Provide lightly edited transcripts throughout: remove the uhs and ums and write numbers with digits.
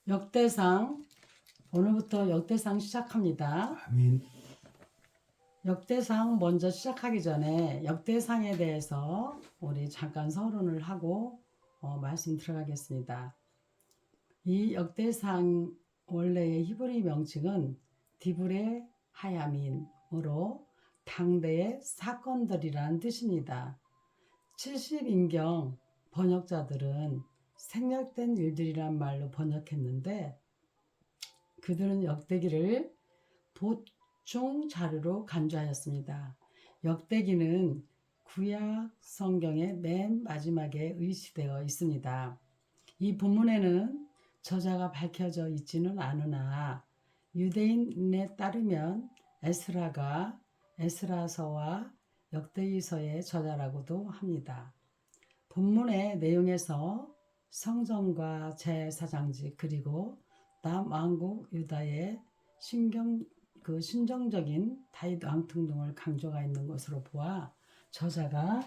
역대상 오늘부터 역대상 시작합니다. 아멘. 역대상 먼저 시작하기 전에 역대상에 대해서 우리 잠깐 서론을 하고 말씀 들어가겠습니다. 이 역대상 원래의 히브리 명칭은 디브레 하야민으로 당대의 사건들이란 뜻입니다. 70인경 번역자들은 생략된 일들이란 말로 번역했는데 그들은 역대기를 보충 자료로 간주하였습니다. 역대기는 구약 성경의 맨 마지막에 의시되어 있습니다. 이 본문에는 저자가 밝혀져 있지는 않으나 유대인에 따르면 에스라가 에스라서와 역대기서의 저자라고도 합니다. 본문의 내용에서 성전과 제사장직 그리고 남왕국 유다의 신정적인 다윗 왕릉 등을 강조가 있는 것으로 보아 저자가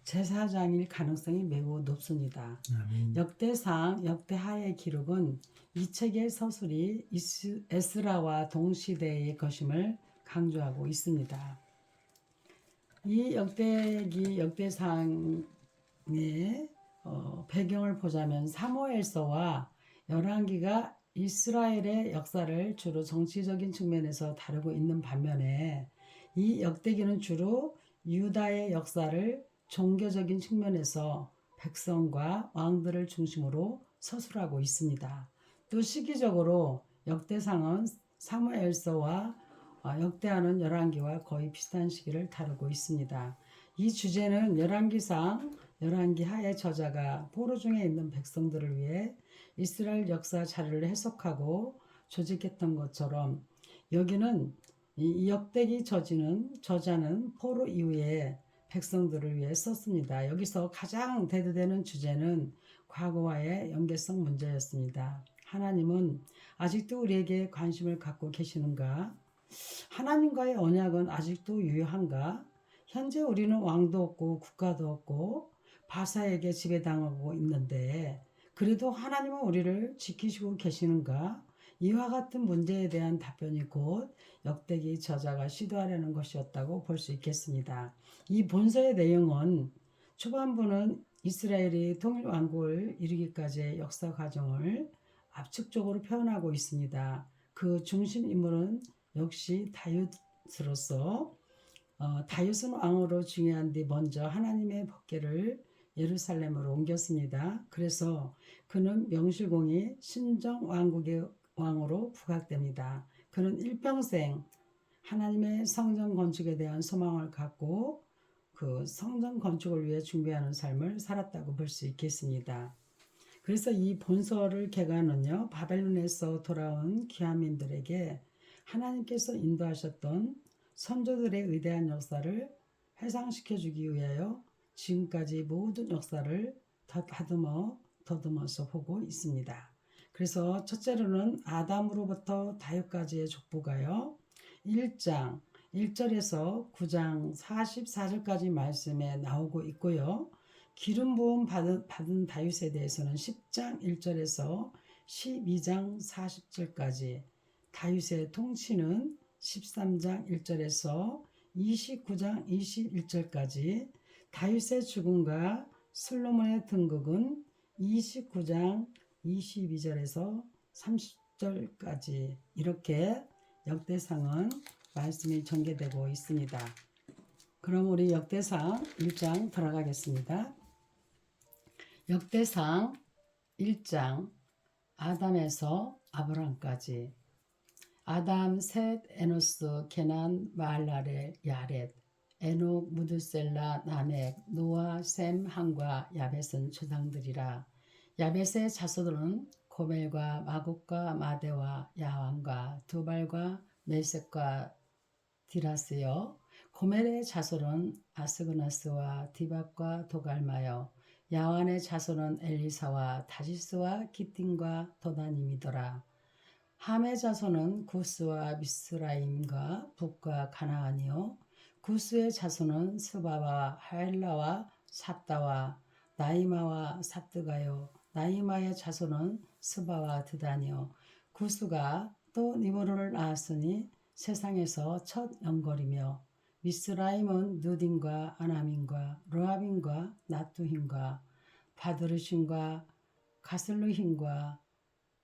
제사장일 가능성이 매우 높습니다. 아멘. 역대상, 역대하의 기록은 이 책의 서술이 에스라와 동시대의 것임을 강조하고 있습니다. 이 역대기, 역대상의 배경을 보자면 사무엘서와 열왕기가 이스라엘의 역사를 주로 정치적인 측면에서 다루고 있는 반면에 이 역대기는 주로 유다의 역사를 종교적인 측면에서 백성과 왕들을 중심으로 서술하고 있습니다. 또 시기적으로 역대상은 사무엘서와 역대하는 열왕기와 거의 비슷한 시기를 다루고 있습니다. 이 주제는 열왕기상, 열왕기하의 저자가 포로 중에 있는 백성들을 위해 이스라엘 역사 자료를 해석하고 조직했던 것처럼 여기는 이 역대기 저자는 포로 이후에 백성들을 위해 썼습니다. 여기서 가장 대두되는 주제는 과거와의 연계성 문제였습니다. 하나님은 아직도 우리에게 관심을 갖고 계시는가? 하나님과의 언약은 아직도 유효한가? 현재 우리는 왕도 없고 국가도 없고 바사에게 지배당하고 있는데 그래도 하나님은 우리를 지키시고 계시는가? 이와 같은 문제에 대한 답변이 곧 역대기 저자가 시도하려는 것이었다고 볼 수 있겠습니다. 이 본서의 내용은 초반부는 이스라엘이 통일왕국을 이루기까지의 역사 과정을 압축적으로 표현하고 있습니다. 그 중심 인물은 역시 다윗으로서 다윗은 왕으로 중요한 뒤 먼저 하나님의 법궤를 예루살렘으로 옮겼습니다. 그래서 그는 명실공히 신정왕국의 왕으로 부각됩니다. 그는 일평생 하나님의 성전 건축에 대한 소망을 갖고 그 성전 건축을 위해 준비하는 삶을 살았다고 볼 수 있겠습니다. 그래서 이 본서를 개관은요, 바벨론에서 돌아온 귀환민들에게 하나님께서 인도하셨던 선조들의 위대한 역사를 회상시켜주기 위하여 지금까지 모든 역사를 더듬어서 보고 있습니다. 그래서 첫째로는 아담으로부터 다윗까지의 족보가요. 1장 1절에서 9장 44절까지 말씀에 나오고 있고요. 기름 부음 받은 다윗에 대해서는 10장 1절에서 12장 40절까지, 다윗의 통치는 13장 1절에서 29장 21절까지, 다윗의 죽음과 솔로몬의 등극은 29장 22절에서 30절까지 이렇게 역대상은 말씀이 전개되고 있습니다. 그럼 우리 역대상 1장 들어가겠습니다. 역대상 1장 아담에서 아브람까지. 아담, 셋, 에노스, 게난, 마할랄엘, 야렛, 에녹, 무드셀라, 라멕, 노아, 셈, 함과 야벳은 조상들이라. 야벳의 자손들은 고멜과 마국과 마대와 야완과 두발과 메섹과 디라스요. 고멜의 자손은 아스그나스와 디박과 도갈마요. 야완의 자손은 엘리사와 다시스와 기팀과 도다님이더라. 함의 자손은 구스와 미스라임과 북과 가나안이요. 구스의 자손은 스바와 하엘라와 삽다와 나이마와 삽드가요. 나이마의 자손은 스바와 드다니요. 구스가 또 니므르를 낳았으니 세상에서 첫 영걸이며 미스라임은 느딘과 아남인과 르압인과 나투힘과 바드르심과 가슬루힘과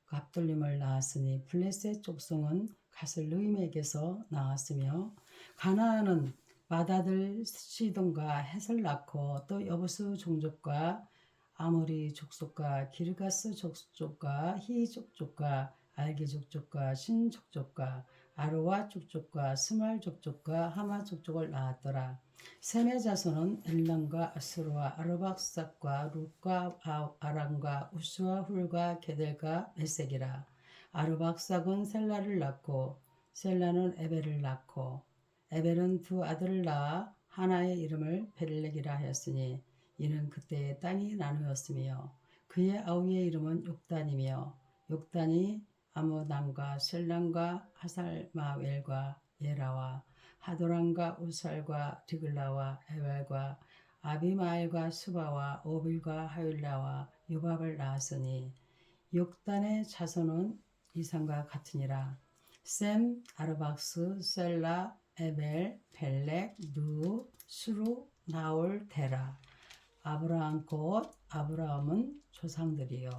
갑돌림을 낳았으니 블레셋 족속은 가슬루임에게서 나왔으며 가나안은 맏아들 시돈과 헷을 낳고 또 여부수 종족과 아모리 족속과 기르가스 족속과 히 족속과 알게 족속과 신 족속과 아르와 족속과 스말 족속과 하마 족속을 낳았더라. 셈의 자손은 엘람과 아스루와 아르박삭과 룻과 아람과 우스와 훌과 게델과 메색이라. 아르박삭은 셀라를 낳고 셀라는 에벨을 낳고 에벨은 두 아들을 낳아 하나의 이름을 베릴렉이라 하였으니 이는 그때의 땅이 나누었으며 그의 아우의 이름은 욕단이며 욕단이 아모담과 셀람과 하살마웰과 예라와 하도람과 우살과 디글라와 에벨과 아비마엘과 수바와 오빌과 하율라와 유밥을 낳았으니 욕단의 자손은 이상과 같으니라. 셈, 아르박스, 셀라, 에벨, 벨렉, 누, 수루, 나올, 데라. 아브라함 곧 아브라함은 조상들이요.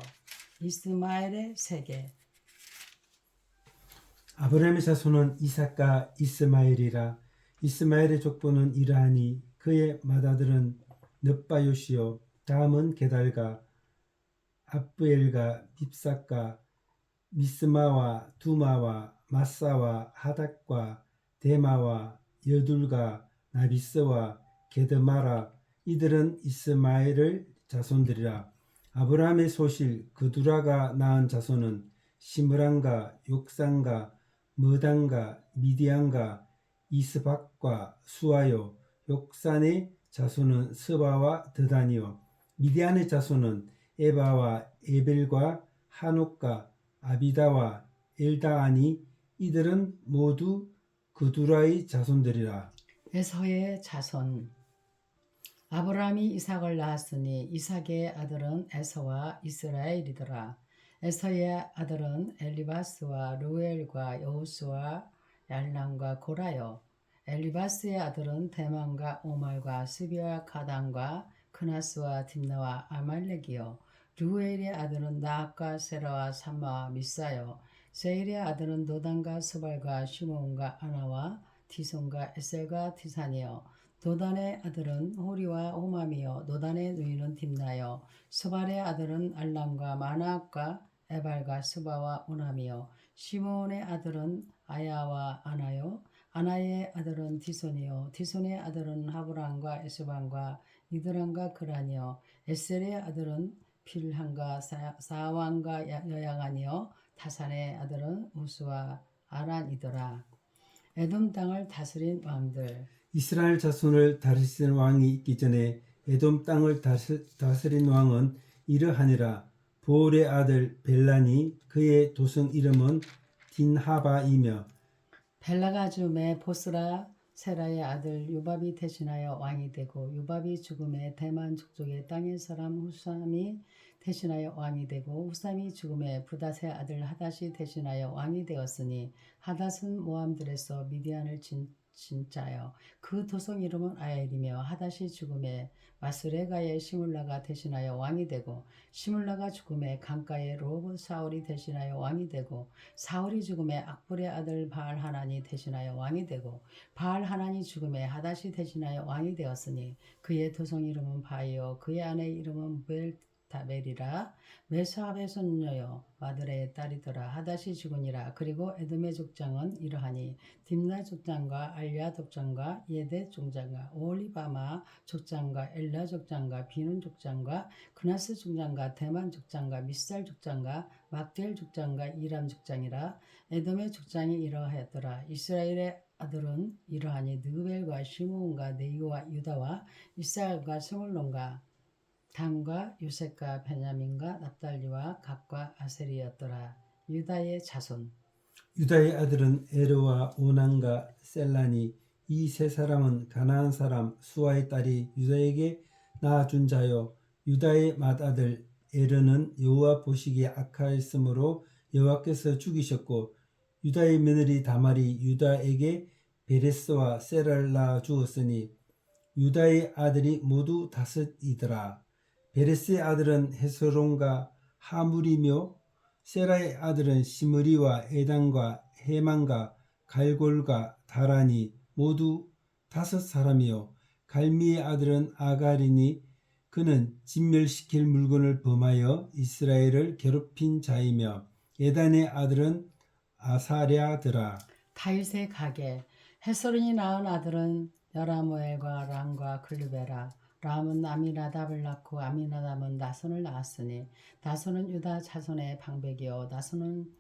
이스마엘의 세계. 아브라함의 자손은 이삭과 이스마엘이라. 이스마엘의 족보는 이러하니 그의 맏아들은 넷바요시요 다음은 게달과 압부엘과 밉삭과 미스마와 두마와 마사와 하닥과 데마와 여둘과 나비스와 게드마라. 이들은 이스마엘의 자손들이라. 아브라함의 소실 그두라가 낳은 자손은 시므란과 욕산과 머단과 미디안과 이스박과 수아요. 욕산의 자손은 스바와 드다니요. 미디안의 자손은 에바와 에벨과 하녹과 아비다와 엘다아니. 이들은 모두 그두라의 자손들이라. 에서의 자손. 아브라함이 이삭을 낳았으니 이삭의 아들은 에서와 이스라엘이더라. 에서의 아들은 엘리바스와 루엘과 여우스와 얄람과 고라요. 엘리바스의 아들은 대만과 오말과 스비와 가단과 크나스와 딥나와 아말렉이요. 루엘의 아들은 나학과 세라와 삼마와 미사요. 세일의 아들은 노단과 스발과 시몬과 아나와 디손과 에셀과 디산이요. 노단의 아들은 호리와 호맘이요. 노단의 누이는 딥나요. 스발의 아들은 알람과 마나악과 에발과 스바와 오남이요. 시몬의 아들은 아야와 아나요. 아나의 아들은 디손이요. 디손의 아들은 하브란과 에스반과 이드란과 그란이요. 에셀의 아들은 필한과 사왕과 여양하니요. 다산의 아들은 우스와 아란이더라. 에돔 땅을 다스린 왕들. 이스라엘 자손을 다스리는 왕이 있기 전에 에돔 땅을 다스린 왕은 이러하니라. 보올의 아들 벨란이 그의 도성 이름은 딘하바이며 벨라가 죽음에 보스라 세라의 아들 유밥이 대신하여 왕이 되고 유밥이 죽음에 대만 족속의 땅의 사람 후삼이 대신하여 왕이 되고 후삼이 죽음에 부닷의 아들 하닷이 대신하여 왕이 되었으니 하닷은 모함들에서 미디안을 진짜요. 그 도성 이름은 아엘이며 하닷이 죽음에 마스레가의 시물라가 대신하여 왕이 되고 시물라가 죽음에 강가의 로브 사울이 대신하여 왕이 되고 사울이 죽음에 악불의 아들 바알 하난이 대신하여 왕이 되고 바알 하난이 죽음에 하닷이 대신하여 왕이 되었으니 그의 도성 이름은 바이요 그의 아내 이름은 벨다벨이라. 메사압의 손녀요 마드레의 딸이더라. 하닷이 죽으니라. 그리고 에돔의 족장은 이러하니 딥나 족장과 알야 족장과 예대 족장과 오리바마 족장과 엘라 족장과 비눈 족장과 그나스 족장과 대만 족장과 미살 족장과 막델 족장과 이람 족장이라. 에돔의 족장이 이러하였더라. 이스라엘의 아들은 이러하니 느벨과 시므온과 네이와 유다와 이스라엘과 스물론과 단과 요셉과 베냐민과 납달리와 갓과 아셀이었더라. 유다의 자손. 유다의 아들은 에르와 오난과 셀라니. 이 세 사람은 가나안 사람 수아의 딸이 유다에게 낳아준 자요. 유다의 맏아들 에르는 여호와 보시기에 악하였으므로 여호와께서 죽이셨고 유다의 며느리 다말이 유다에게 베레스와 세라를 낳아 주었으니 유다의 아들이 모두 다섯이더라. 베레스의 아들은 헤스론과 하물이며 세라의 아들은 시므리와 에단과 헤만과 갈골과 다라니 모두 다섯 사람이요 갈미의 아들은 아가리니 그는 진멸시킬 물건을 범하여 이스라엘을 괴롭힌 자이며 에단의 아들은 아사랴더라. 다윗의 가계 헤스론이 낳은 아들은 여라무엘과 람과 글루베라. 람은 아미나답을 낳고 아미나답은 나손을 낳았으니 나손은 유다 자손의 방백이요 나손은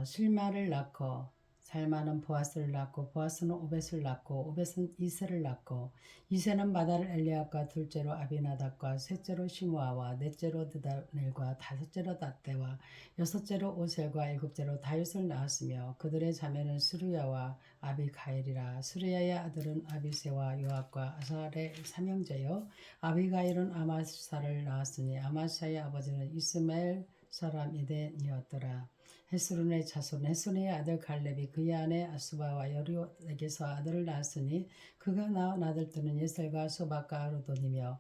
실마를 낳고 살마는 보아스를 낳고 보아스는 오벳을 낳고 오벳은 이세를 낳고 이세는 마다를 엘리압과 둘째로 아비나답과 셋째로 시므아와 넷째로 느다넬과 다섯째로 낫대와 여섯째로 오셀과 일곱째로 다윗을 낳았으며 그들의 자매는 스루야와 아비가일이라. 스루야의 아들은 아비세와 요압과 아사렐 삼형제요 아비가일은 아마사를 낳았으니 아마사의 아버지는 이스마엘 사람 이덴이었더라. 헤스론의 자손 헤스론의 아들 갈렙이 그의 아내 아수바와 여리옷에게서 아들을 낳았으니 그가 낳은 아들들은 예셀과 소박과 아르돈이며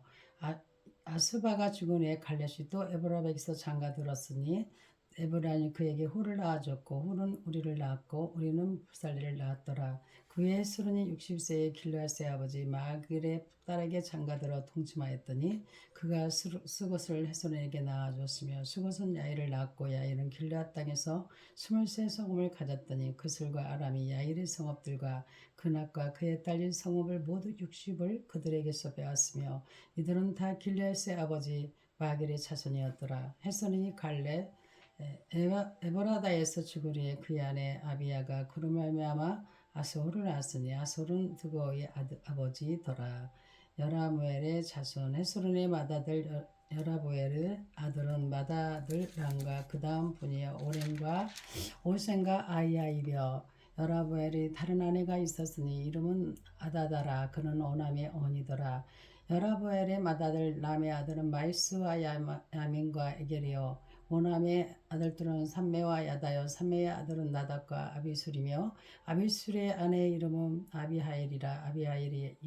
아수바가 죽은 후에 갈렙이 또 에브라백에서 장가들었으니 에브라니 그에게 훌을 낳아줬고 훌은 우리를 낳았고 우리는 부살리를 낳았더라. 그의 헤스론이 60세의 길르앗의 아버지 마길의 딸에게 장가들어 통치하였더니 그가 스곳을 헤스론에게 낳아줬으며 스곳은 야일을 낳았고 야일은 길르앗 땅에서 23성읍을 가졌더니 그슬과 아람이 야일의 성읍들과 그낫과 그에 딸린 성읍을 모두 60을 그들에게서 빼앗으며 이들은 다 길르앗의 아버지 마길의 자손이었더라. 헤스론이 갈렙 에버라다에서 죽으리에 그의 아내 아비야가 그로 말미암아 아솔을 낳았으니 아솔은 드고의 아버지더라. 여라무엘의 자손 헤스론의 맏아들 여라보엘의 아들은 맏아들 람과 그 다음 분이여 오렘과 오센과 아이야이며 여라보엘이 다른 아내가 있었으니 이름은 아다다라. 그는 오남의 어머니더라. 여라보엘의 맏아들 람의 아들은 마이스와 야민과 에겔이요 오남의 아들들은 삼메와 야다요 삼메의 아들은 나답과 아비술이며 아비술의 아내의 이름은 아비하일이라. 아비하일이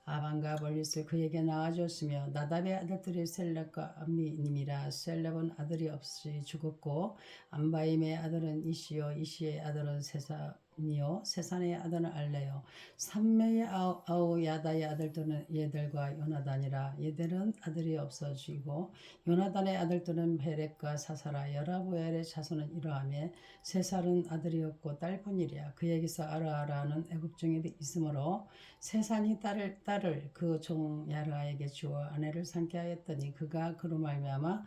아반과 벌리스 그에게 낳아줬으며 나답의 아들들이 셀렙과 암미님이라. 셀렙은 아들이 없이 죽었고 암바임의 아들은 이시요 이시의 아들은 세산이요 세산의 아들은 알레요 삼메의 아우 야다의 아들들은 예델과 요나단이라. 예델은 아들이 없어 죽이고 요나단의 아들들은 베렉과 사사라. 여라보엘의 자손은 이러하며 세살은 아들이 없고 딸뿐이랴. 그에게서 아라아라는 애굽종이 있으므로 세산이 딸을 그 종 야르아에게 주어 아내를 삼게 하였더니 그가 그로 말미암아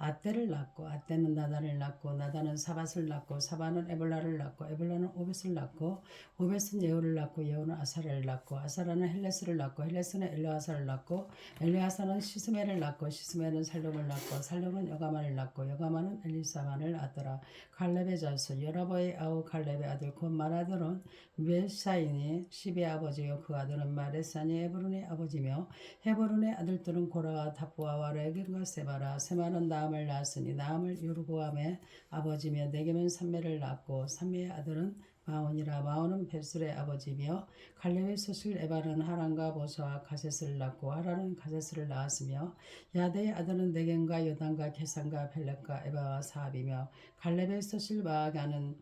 아떼를 낳고 아떼는 나단을 낳고 나단은 사밧을 낳고 사밧은 에볼라를 낳고 에볼라는 오벳을 낳고 오벳은 예후를 낳고 예후는 아사라를 낳고 아사라는 헬레스를 낳고 헬레스는 엘르아사를 낳고 엘르아사는 시스메를 낳고 시스메는 살롬을 낳고 살롬은 여가만을 낳고 여가만은 엘리사만을 낳더라. 갈렙의 자손 여라보의 아우 갈렙의 아들 곧 맏아들은 멜사이니 십의 아버지요 그 아들은 마레사니 헤브론의 아버지며 헤브론의 아들들은 고라와 다부아와 레겐과 세바라. 세마는 나함을 낳았으니 나함을 요르고함의 아버지며 네게면 삼메를 낳고 삼메의 아들은 마온이라. 마온은 벳술의 아버지며 갈렙의 소실 에바는 하란과 보소와 가셋을 낳고 하란은 가셋을 낳았으며 야대의 아들은 네겐과 요단과 게산과 벨렉과 에바와 사압이며 갈렙의 소실 마아가는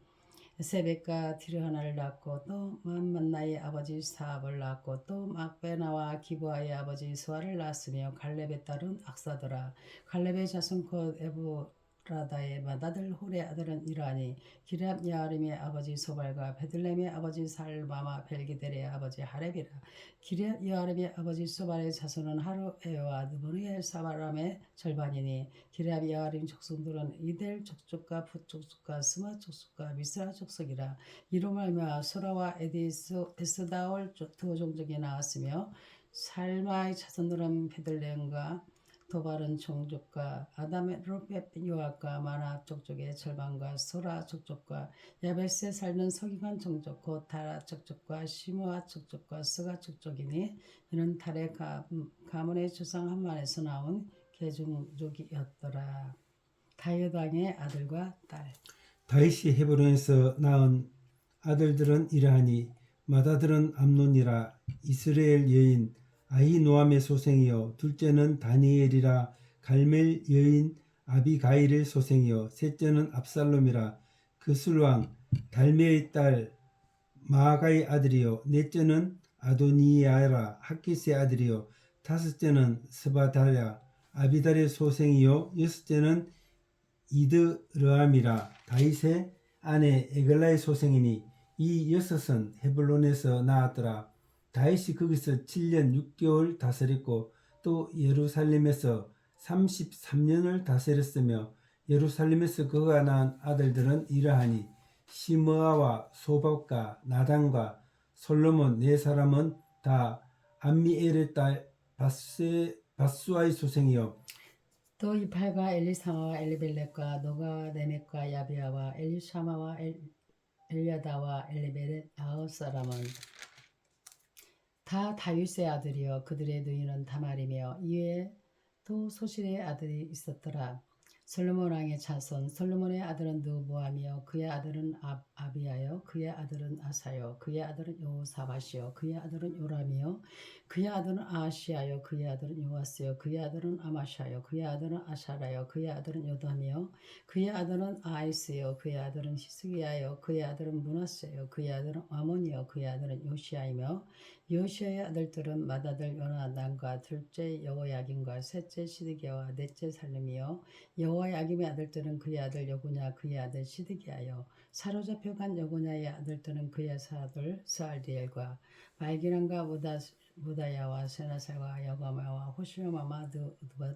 세벳과 디르하나를 낳고 또 만나의 아버지 사압을 낳고 또 막베나와 기브아의 아버지 스와를 낳았으며 갈렙의 딸은 악사더라. 갈렙의 자손 곧 에브라다의 맏아들 홀의 아들은 이러하니 기럇 여아림의 아버지 소발과 베들레헴의 아버지 살마마 벨기델의 아버지 하렙이라. 기럇 여아림의 아버지 소발의 자손은 하루에와 느보니엘 사바람의 절반이니 기럇 여아림 족속들은 이델 족속과 붓 족속과 스마 족속과 미스라 족속이라. 이로 말미암아 소라와 에스다올 두 종족이 나왔으며 살마의 자손들은 베들레헴과 도발은 종족과 아담의 룹벳 요압과 마나 족족의 절반과 소라 족족과 야베스에 살는 서기관 종족 곧 다라 족족과 시므아 족족과 스가 족족이니 이는 달의 가문의 조상 한만에서 나온 계중족이었더라. 다윗 왕의 아들과 딸. 다윗이 헤브론에서 낳은 아들들은 이러하니 맏아들은 암논이라 이스라엘 여인 아히노암의 소생이요 둘째는 다니엘이라 갈멜 여인 아비가일의 소생이요 셋째는 압살롬이라 그술왕 달메의 딸 마아가의 아들이요 넷째는 아도니야라 학기스의 아들이요 다섯째는 스바다야 아비달의 소생이요 여섯째는 이드르암이라 다윗의 아내 에글라의 소생이니 이 여섯은 헤블론에서 나왔더라. 다윗이 거기서 7년 6개월 다스렸고 또 예루살렘에서 33년을 다스렸으며 예루살렘에서 그가 낳은 아들들은 이러하니 시므아와 소박과 나단과 솔로몬 네 사람은 다 암미엘의 딸 바수아의 소생이요 또 이팔과 엘리사마와 엘리벨렉과 노가 네멕과 야비아와 엘리샤마와 엘야다와 엘리벨렛 아홉 사람은 다 다윗의 아들이요 그들의 누이는 다말이며 이외에 또 소실의 아들이 있었더라. 솔로몬 왕의 자손 솔로몬의 아들은 느보암이요 그의 아들은 아비야요 그의 아들은 아사요 그의 아들은 여호사밧이요 그의 아들은 요람이요 그의 아들은 아하시야요 그의 아들은 요아스요 그의 아들은 아마샤요 그의 아들은 아샤라요 그의 아들은 요담이요 그의 아들은 아이스요 그의 아들은 히스기야요 그의 아들은 므낫세요 그의 아들은 아몬이요 그의 아들은 요시야이며 요시야의 아들들은 맏아들 요나단과 둘째 여호야김과 셋째 시드기야와 넷째 살림이요 여호야김의 아들들은 그의 아들 여구냐 그의 아들 시드기야요 사로잡혀 간 여구냐의 아들들은 그의 사들 스알디엘과 말기람과 무다야와 세나살과 여가마와 호시오마마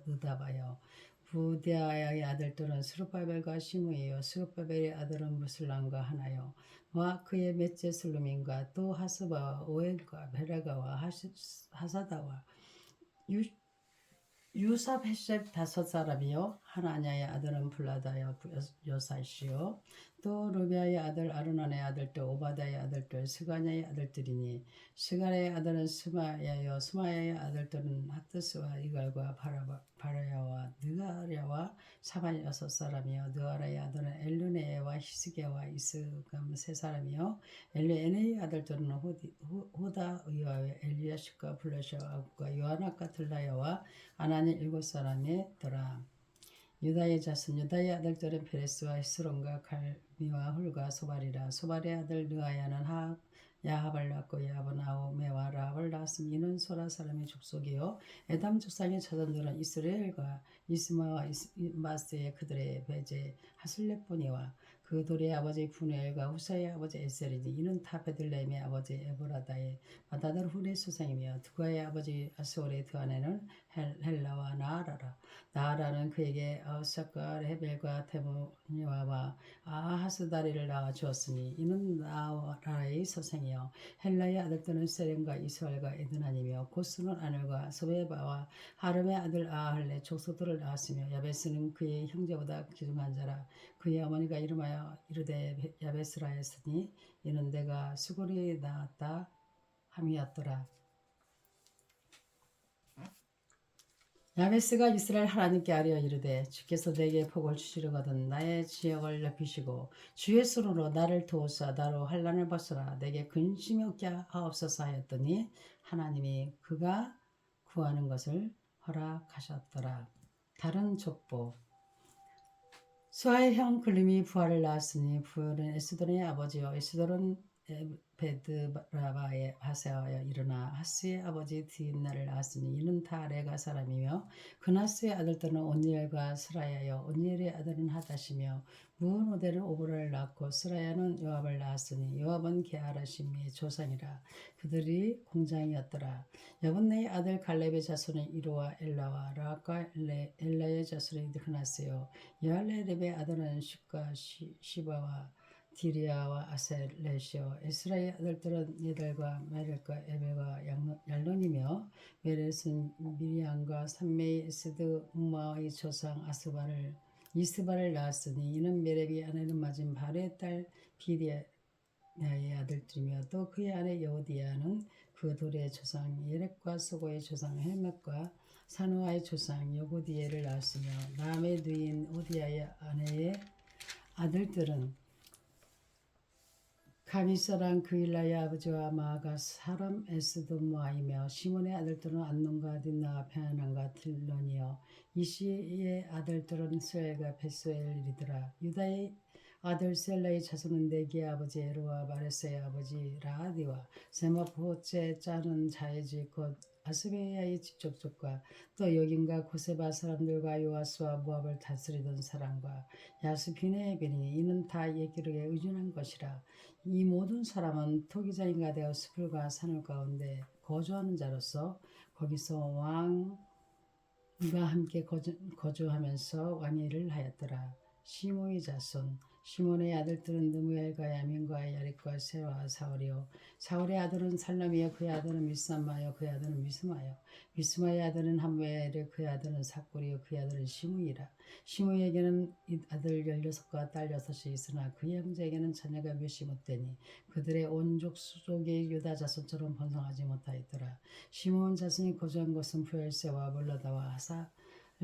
느다바요 부디아의 아들들은 스룹바벨과 시므이요 스룹바벨의 아들은 무슬람과 하나요 와 그의 넷째 슬루민과 또 하스바와 오엘과 베라가와 하사다와 유사베셋 다섯 사람이요 하나냐의 아들은 블라다요 요사시요 또 루비아의 아들 아르논의 아들들 오바다의 아들들 스가냐의 아들들이니 스가냐의 아들은 스마야요 스마야의 아들들은 하트스와 이갈과 바라야와 느가랴와 사반 여섯 사람이요 느아라의 아들은 엘르네와 히스게와 이스감 세 사람이요 엘르에네의 아들들은 호다의와 엘리야십과 블레샤와 요하나과 들라야와 아나니 일곱 사람이더라. 유다의 자손 유다의 아들들은 페레스와 헤스론과 갈미와 훌과 소발이라 소발의 아들 느아야는 야합을 낳고 야합은 아오메와 라합을 낳았으니 이는 소라 사람의 족속이요 에담 족상의 자손들은 이스라엘과 이스마와 마스의 그들의 배제 하슬레포니와 그 돌의 아버지 분엘과 후사의 아버지 에셀이니 이는 다 베들레헴의 아버지 에브라다의 맏아들 훌의 수생이며 드가의 아버지 아스올의 두 아내는 헬라와 나아라라. 나아라는 그에게 아우삭과 헤벨과 테모니와와 아하스다리를 낳아 주었으니 이는 나아라의 서생이요 헬라의 아들들은 세렘과 이스라엘과 에드나니며 고스는 아넬과 소베바와 하름의 아들 아할레 족속들을 낳았으며 야베스는 그의 형제보다 귀중한 자라. 그의 어머니가 이름하여 이르되 야베스라 했으니 이는 내가 수골이 낳았다 함이었더라. 야베스가 이스라엘 하나님께 아뢰어 이르되 주께서 내게 복을 주시려거든 나의 지역을 넓히시고 주의 손으로 나를 도우사 나로 환난을 벗으라 내게 근심이 없게 하옵소서 하였더니 하나님이 그가 구하는 것을 허락하셨더라. 다른 족보 수아의 형 글림이 부하를 낳았으니 부하는 에스돌의 아버지요 에스돌은 베드라바의 하세하여 일어나 하스의 아버지 디인나를 낳았으니 이는 다 레가 사람이며 그나스의 아들들은 온니엘과 스라야여 온니엘의 아들은 하닷이며 무노델은 오브라를 낳고 스라야는 요압을 낳았으니 요압은 게하라심의 조상이라 그들이 공장이었더라. 여분네의 아들 갈렙의 자손은 이로와 엘라와 라과 엘라의 자손이 그나스요 여할레렙의 아들은 쉿과 시바와 디리아와 아셀렛이요 에스라의 아들들은 예달과 메렐과 에벨과 얄론이며 메렛은 미리암과 삼메이 에스드 음마의 조상 이스바를 낳았으니 이는 메렙이 아내는 맞은 바레의 딸 비리아의 아들들이며 또 그의 아내 여호디아는 그 돌의 조상 예렉과 소고의 조상 헬멧과 사누아의 조상 여고디엘을 낳았으며 남의 누인 오디아의 아내의 아들들은 가미사랑 그일라의 아버지와 마아가 사람 에스도모아이며 시몬의 아들들은 안논과 딘나와 베아난과 딜론이요 이시의 아들들은 스엘과 베스엘이더라. 유다의 아들 셀라의 자손은 네기의 아버지 에로와 마레스의 아버지 라아디와 세마포체 짜는 자의 집 곧 아스베야의 직접족과 또 여긴과 고세바 사람들과 요아스와 모압을 다스리던 사람과 야스피네의 베니 이는 다 예기르에 의존한 것이라. 이 모든 사람은 토기장이가 되어 숲과 산을 가운데 거주하는 자로서 거기서 왕과 함께 거주하면서 왕위를 하였더라. 시므의 자손 시몬의 아들들은 느무엘과 야민과 야릿과 세와 사울이요 사울의 아들은 살람이요 그의 아들은 미삼마요 그의 아들은 미스마요 미스마의 아들은 함웨엘이요 그의 아들은 삭골이요 그의 아들은 시므이라. 시므에게는 아들 16과 딸 6이 있으나 그의 형제에게는 자녀가 몇이 못되니 그들의 온족 수족이 유다 자손처럼 번성하지 못하였더라. 시므온 자손이 거주한 곳은 부엘세와 몰라다와 하사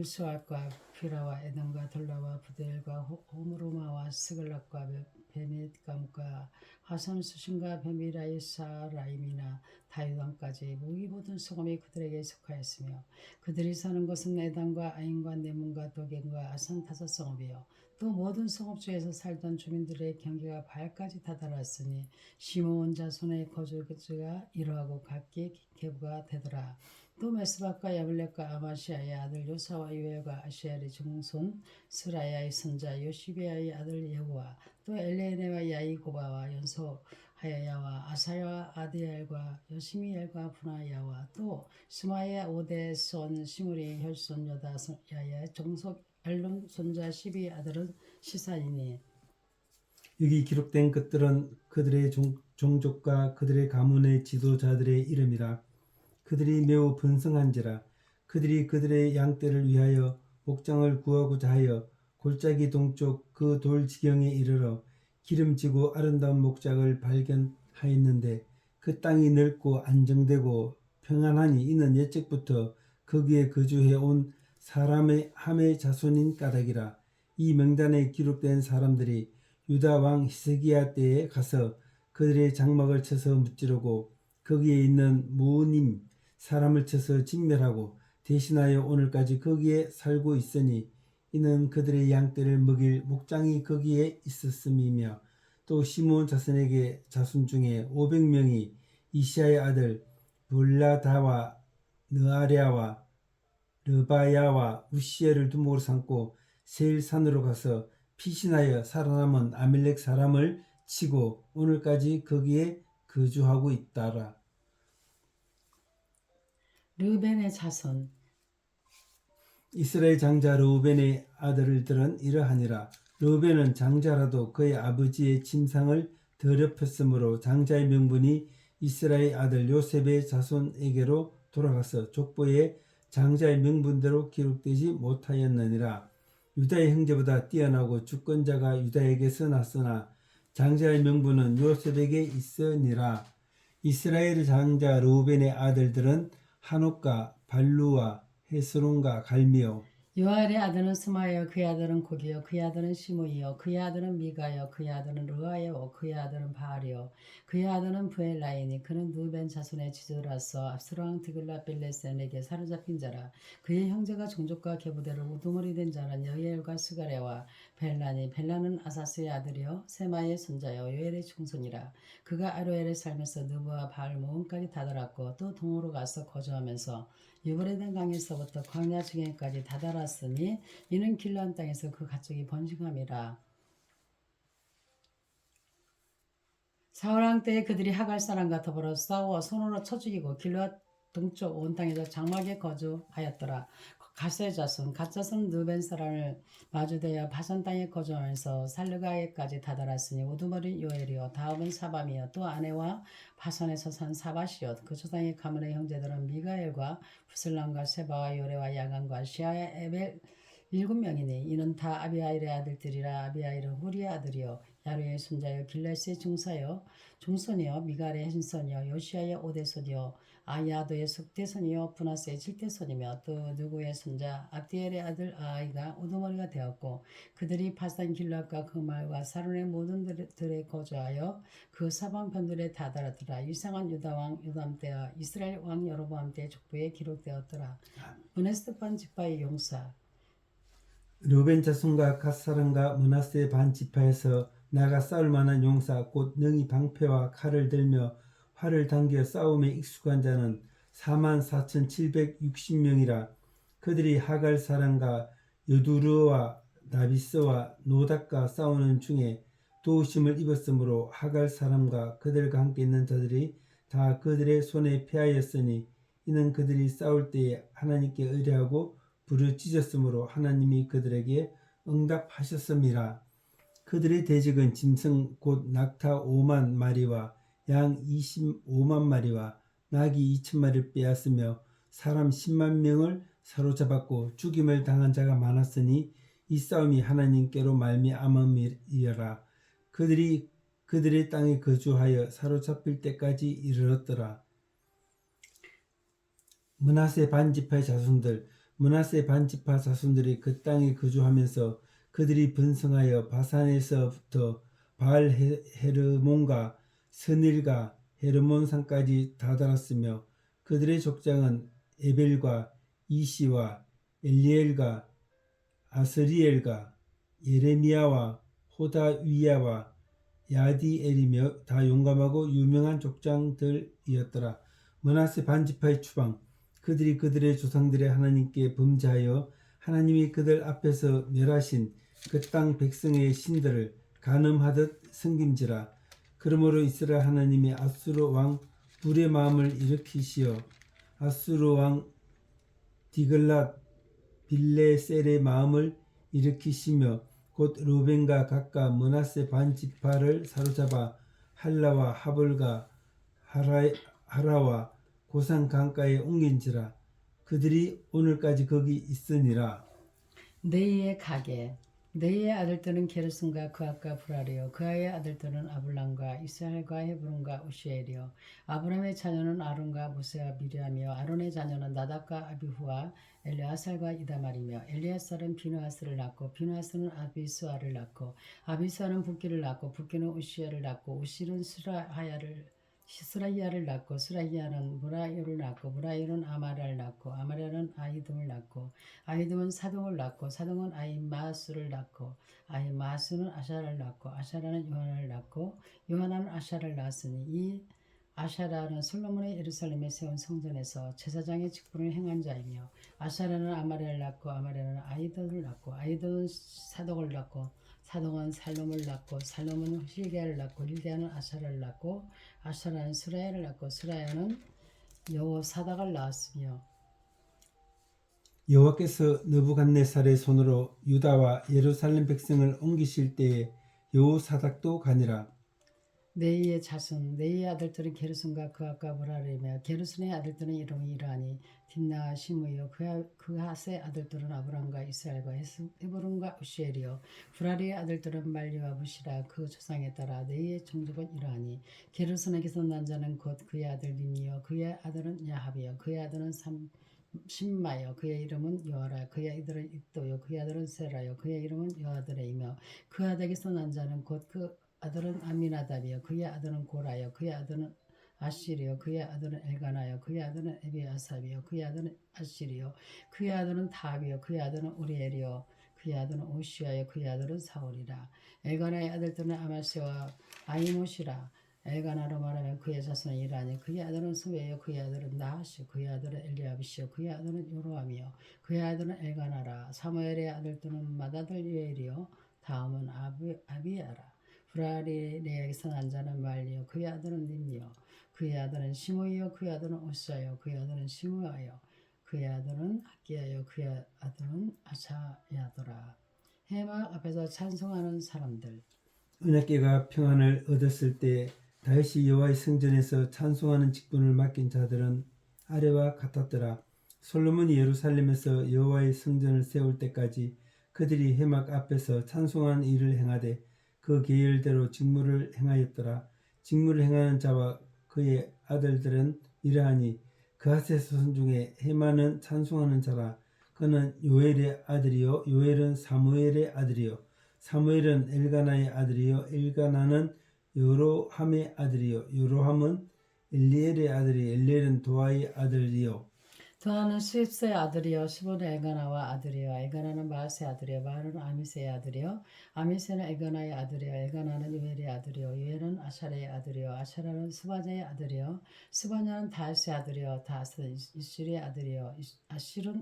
수알과 퀴라와 에돔과 돌라와 부델과 호므로마와 스글락과 베мет감과 하산 수신과 베미라의 사라임이나 다유단까지 무기 모든 소금이 그들에게 속하였으며 그들이 사는 곳은 에단과 아인과 네문과 도겐과 아산 다섯 성읍이요 또 모든 성읍 중에서 살던 주민들의 경계가 바알까지 다다랐으니 시므온 자손의 거주가 이러하고 각기 계부가 되더라. 또 메스박과 야블렉과 아마시아의 아들 요사와 유엘과 아시엘의 증손 스라야의 선자 요시비아의 아들 예후와 또 엘레네와 야이고바와 연소하야와 아사야와 아디엘과 여시미엘과 분하야와 또 스마의 오데손 시므리 혈손 여다야의 종속 엘론 손자 시비 아들은 시사이니. 여기 기록된 것들은 그들의 종족과 그들의 가문의 지도자들의 이름이라. 그들이 매우 번성한지라. 그들이 그들의 양떼를 위하여 목장을 구하고자 하여 골짜기 동쪽 그 돌지경에 이르러 기름지고 아름다운 목장을 발견하였는데 그 땅이 넓고 안정되고 평안하니 이는 옛적부터 거기에 거주해 온 사람의 함의 자손인 까닭이라. 이 명단에 기록된 사람들이 유다 왕 히스기야 때에 가서 그들의 장막을 쳐서 무찌르고 거기에 있는 무님 사람을 쳐서 진멸하고 대신하여 오늘까지 거기에 살고 있으니 이는 그들의 양떼를 먹일 목장이 거기에 있었음이며 또 시므온 자손에게 자손 중에 500명이 이시아의 아들 볼라다와 느아랴와 르바야와 우시엘을 두목으로 삼고 세일산으로 가서 피신하여 살아남은 아밀렉 사람을 치고 오늘까지 거기에 거주하고 있다라. 르벤의 자손 이스라엘 장자 르우벤의 아들들은 이러하니라. 르우벤은 장자라도 그의 아버지의 침상을 더럽혔으므로 장자의 명분이 이스라엘 아들 요셉의 자손에게로 돌아가서 족보에 장자의 명분대로 기록되지 못하였느니라. 유다의 형제보다 뛰어나고 주권자가 유다에게서 났으나 장자의 명분은 요셉에게 있으니라. 이스라엘 장자 르우벤의 아들들은 한옥과 발루와 헤스론과 갈미요 요알의 아들은 스마여 그의 아들은 고기요 그의 아들은 시므이요 그의 아들은 미가요 그의 아들은 르아요 그의 아들은 바알이요 그의 아들은 부엘라이니 그는 누벤 자손의 지도라서 압스로왕 드글라 빌레센에게 사로잡힌 자라. 그의 형제가 종족과 계보대로 우두머리 된 자는 여이엘과 스가랴와 벨라니 벨라는 아사스의 아들이요 세마의 손자요 요엘의 중손이라. 그가 아로엘에 살면서 느부와 바알 모음까지 다다랐고 또 동으로 가서 거주하면서 유브레덴 강에서부터 광야 중에까지 다다랐으니 이는 길르앗 땅에서 그 가족이 번식함이라. 사울왕 때에 그들이 하갈 사람과 더불어 싸워 손으로 쳐 죽이고 길르앗 동쪽 온 땅에서 장막에 거주하였더라. 가스의 자손 갓 자손 느벤 사람을 마주대어 바산 땅에 거주하면서 살르가에까지 다다랐으니 우두머리 요엘이요 다음은 사밤이요 또 아내와 바산에서 산 사바시요 그 조상의 가문의 형제들은 미가엘과 부슬람과 세바와 요레와 야간과 시아의 에벨 7명이니 이는 다 아비아일의 아들들이라. 아비아일은 후리의 아들이요 야루의 손자여 길라스의 중사여 중손이여 미갈의 hin손이여 요시아의 오대손이여 아야도의 숙대손이여 브나스의 칠대손이며 또 누구의 손자 압디엘의 아들 아이가 우두머리가 되었고 그들이 바산 길락과 그 말과 사론의 모든 들에 거주하여 그 사방편들에 다다랐더라. 이상한 유다왕 요담 때와 이스라엘 왕 여로보암 때 족보에 기록되었더라. 브네스판 지파의 용사 르벤 자손과 갓 사람과 므낫세 반 지파에서 나가 싸울 만한 용사 곧 능히 방패와 칼을 들며 활을 당겨 싸움에 익숙한 자는 44,760명이라. 그들이 하갈 사람과 여두르와 나비스와 노닥과 싸우는 중에 도우심을 입었으므로 하갈 사람과 그들과 함께 있는 자들이 다 그들의 손에 패하였으니 이는 그들이 싸울 때에 하나님께 의뢰하고 부르짖었으므로 하나님이 그들에게 응답하셨음이라. 그들의 대적은 짐승 곧 낙타 5만 마리와 양 25만 마리와 나귀 2천 마리를 빼앗으며 사람 10만 명을 사로잡았고 죽임을 당한 자가 많았으니 이 싸움이 하나님께로 말미암음이라. 그들이 그들의 땅에 거주하여 사로잡힐 때까지 이르렀더라. 므낫세 반지파의 자손들 므낫세 반지파 자손들이 그 땅에 거주하면서 그들이 번성하여 바산에서부터 바알 헤르몬과 스닐과 헤르몬 산까지 다다랐으며 그들의 족장은 에벨과 이시와 엘리엘과 아스리엘과 예레미야와 호다위야와 야디엘이며 다 용감하고 유명한 족장들이었더라. 므낫세 반지파의 추방 그들이 그들의 조상들의 하나님께 범죄하여 하나님이 그들 앞에서 멸하신 그 땅 백성의 신들을 간음하듯 섬김지라. 그러므로 이스라엘 하나님이 아수르 왕 불의 마음을 일으키시어 아수르 왕 디글랏 빌레셀의 마음을 일으키시며 곧 르벤과 갓과 므낫세 반지파를 사로잡아 할라와 하볼과 하라와 고산 강가에 옮긴지라. 그들이 오늘까지 거기 있으니라. 네이의 가게 네이의 아들들은 게르슨과 그앗과 브라리요 그아의 아들들은 아블람과 이스라엘과 헤브론과 우시엘이요 아브람의 자녀는 아론과 모세와 미리암이요 아론의 자녀는 나답과 아비후와 엘리아살과 이다말이며 엘리아살은 비누아스를 낳고 비누아스는 아비수아를 낳고 아비수아는 붓기를 낳고 붓기는 우시엘을 낳고 우시엘은 스라히야를 낳고 스라히야는 무라요를 낳고 무라요는 아마랴를 낳고 아마랴는 아히돔을 낳고 아히돔은 사동을 낳고 사동은 아히마스를 낳고 아히마스는 아샤라를 낳고 아샤라는 요하나를 낳고 요하나는 아샤라를 낳았으니 이 아샤라는 솔로몬의 예루살렘에 세운 성전에서 제사장의 직분을 행한 자이며 아샤라는 아마랴를 낳고 아마랴는 아히도를 낳고 아히도는 사독을 낳고 사독은 살롬을 낳고 살롬은 힐게야를 낳고 힐게야는 아샤라를 낳고 아샤라는 스라야를 낳고 스라야는 여호사닥을 낳았으며 여호와께서 느부갓네살의 손으로 유다와 예루살렘 백성을 옮기실 때에 여호사닥도 가니라. 네이의 자손 네이의 아들들은 게르손과 그앗과 무라리며 게르손의 아들들은 이름이 이러하니 딥나와 시므이요 그핫의 아들들은 아브람과 이스라엘과 헤브론과 우시엘이요 브라리의 아들들은 말리와 무시라 그 조상에 따라 네이의 종족은 이러하니 게르손에게서 난 자는 곧 그의 아들 림이요 그의 아들은 야합이요 그의 아들은 신마요 그의 이름은 여하라 그의 아들은 입도요 그의 아들은 세라요 그의 이름은 여아들이며 그 아들에게서 난 자는 곧 그 아들은 아미나답이요 그의 아들은 고라요 그의 아들은 아시리요 그의 아들은 엘가나요 그의 아들은 에비아삽이요 그의 아들은 아시리요 그의 아들은 다비요 그의 아들은 우리엘이요 그의 아들은 오시아요 그의 아들은 사울이라. 엘가나의 아들들은 아마스와 아이모시라. 엘가나로 말하면 그의 자손은 이라니 그의 아들은 수웨요 그의 아들은 나하시 그의 아들은 엘리아비시요 그의 아들은 요로암이요 그의 아들은 엘가나라. 사무엘의 아들들은 마다들 유엘이요 다음은 아비야라. 브라리에게서 난 자는 말리요 그의 아들은 림이요 그의 아들은 시므이요 그의 아들은 오사요 그의 아들은 시므아요 그의 아들은 학기야요 그의 아들은 아사야더라. 해막 앞에서 찬송하는 사람들 언약궤가 평안을 얻었을 때 다윗이 여호와의 성전에서 찬송하는 직분을 맡긴 자들은 아래와 같았더라. 솔로몬이 예루살렘에서 여호와의 성전을 세울 때까지 그들이 해막 앞에서 찬송하는 일을 행하되 그 계율대로 직무를 행하였더라. 직무를 행하는 자와 그의 아들들은 이러하니 그핫의 자손 중에 헤만은 찬송하는 자라. 그는 요엘의 아들이요 요엘은 사무엘의 아들이요 사무엘은 엘가나의 아들이요 엘가나는 요로함의 아들이요 요로함은 엘리엘의 아들이 엘리엘은 도아의 아들이요 도아는 수입스의 아들이요 시본은 엘가나와 아들이요 엘가나는 마아스의 아들이요 마아는 아미스의 아들이요 아미스는 엘가나의 아들이요 엘가나는 요엘의 아들이요 요엘은 아샤레의 아들이요 아샤라는 스바냐의 아들이요 스바냐는 다하스의 아들이요 다하스는 이실의 아들이요 아실은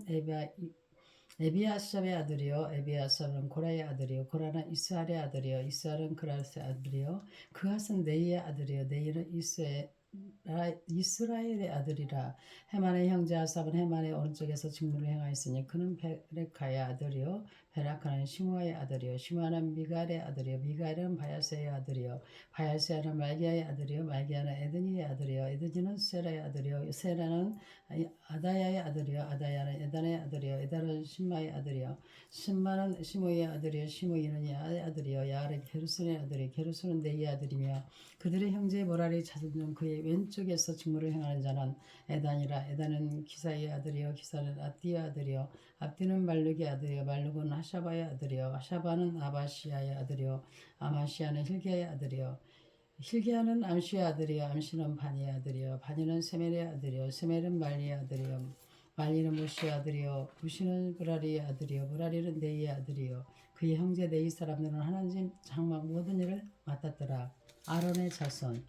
에비아삽의 아들이요 에비아삽은 고라의 아들이요 고라는 이스할의 아들이요 이스할은 그라스의 아들이요 그핫은 네이의 아들이요 네이는 이스라엘의 아들이라. 헤만의 형제 아삽은 헤만의 오른쪽에서 직무를 행하였으니 그는 베레카의 아들이요 베라카는 시므아의 아들이요 시므아는 미갈의 아들이요 미갈은 바야스의 아들이요 바야스는 말기야의 아들이요 말기야는 에드니의 아들이요 에드니는 세라의 아들이요 세라는 아다야의 아들이요 아다야는 에단의 아들이요 에단은 신마의 아들이요 신마는 시므이의 아들이요 시므이는 야의 아들이요 야는 게르손의 아들이요 게르손은 네이의 아들이며 그들의 형제의 모라리 자손 중 그의 왼쪽에서 직무를 행하는 자는 에단이라. 에단은 기사의 아들이요 기사는 압디의 아들이요 압디는 말룩의 아들이요 말룩은 하샤바의 아들이요 하샤바는 아바시아의 아들이요 아마시아는 힐기야의 아들이요 힐기야는 암시의 아들이요 암시는 바니의 아들이요 바니는 세멜의 아들이요 세멜은 말리의 아들이요 말리는 무시의 아들이요 무시는 브라리의 아들이요 브라리는 네이의 아들이요 그의 형제 네이 사람들은 하나님 장막 모든 일을 맡았더라. 아론의 자손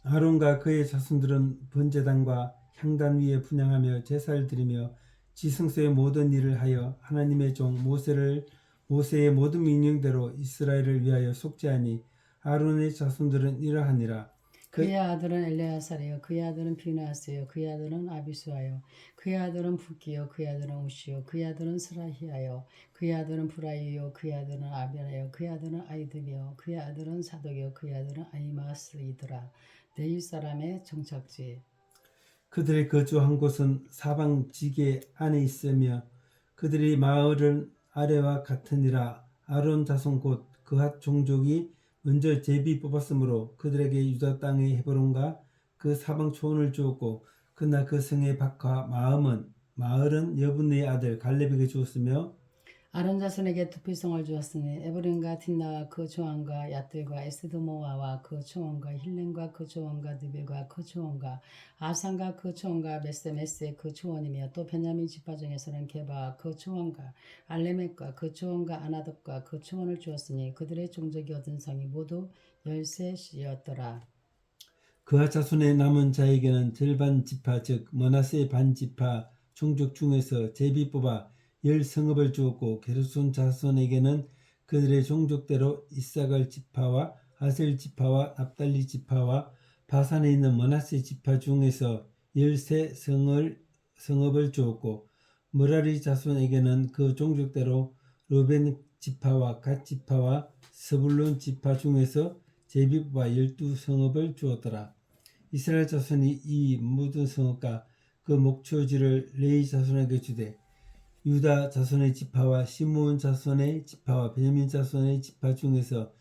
아론과 그의 자손들은 번제단과 향단 위에 분향하며 제사를 드리며 지성소의 모든 일을 하여 하나님의 종 모세의 모든 명령대로 이스라엘을 위하여 속죄하니 아론의 자손들은 이러하니라. 그의 아들은 엘레아살이요 그의 아들은 비나스요 그의 아들은 아비수아요 그의 아들은 붓기요 그의 아들은 우시요 그의 아들은 스라히아요 그의 아들은 브라이요 그의 아들은 아비라요 그의 아들은 아이드며 그의 아들은 사독이요 그의 아들은 아이마스이더라. 네이 사람의 정착지 그들의 거주한 곳은 사방 지게 안에 있으며 그들의 마을은 아래와 같으니라. 아론 자손 곧 그핫 종족이 먼저 제비 뽑았으므로 그들에게 유다 땅의 헤브론과 그 사방 초원을 주었고 그러나 그 성의 밭과 마을은 여분의 아들 갈렙에게 주었으며 아론 자손에게 두피성을 주었으니 에브린과 딘나와 그 조원과 얏들과 에스드모아와 그 조원과 힐렌과 그 조원과 느빌과 그 조원과 아산과 그 조원과 메세메스의 그 조원이며 또 베냐민 지파 중에서는 게바와 그 조원과 알레멕과 그 조원과 아나돗과 그 조원을 주었으니 그들의 종족이 얻은 성이 모두 13이었더라. 그핫 자손의 남은 자에게는 절반 지파 즉 머나세 반 지파 종족 중에서 제비 뽑아 10성읍을 주었고 게르손 자손에게는 그들의 종족대로 이사갈 지파와 아셀 지파와 납달리 지파와 바산에 있는 머나세 지파 중에서 13성읍을 주었고 머라리 자손에게는 그 종족대로 르벤 지파와 갓 지파와 스불론 지파 중에서 제비 뽑아 12성읍을 주었더라. 이스라엘 자손이 이 모든 성읍과 그 목초지를 레위 자손에게 주되 유다 자손의 지파와 시므온 자손의 지파와 베냐민 자손의 지파 중에서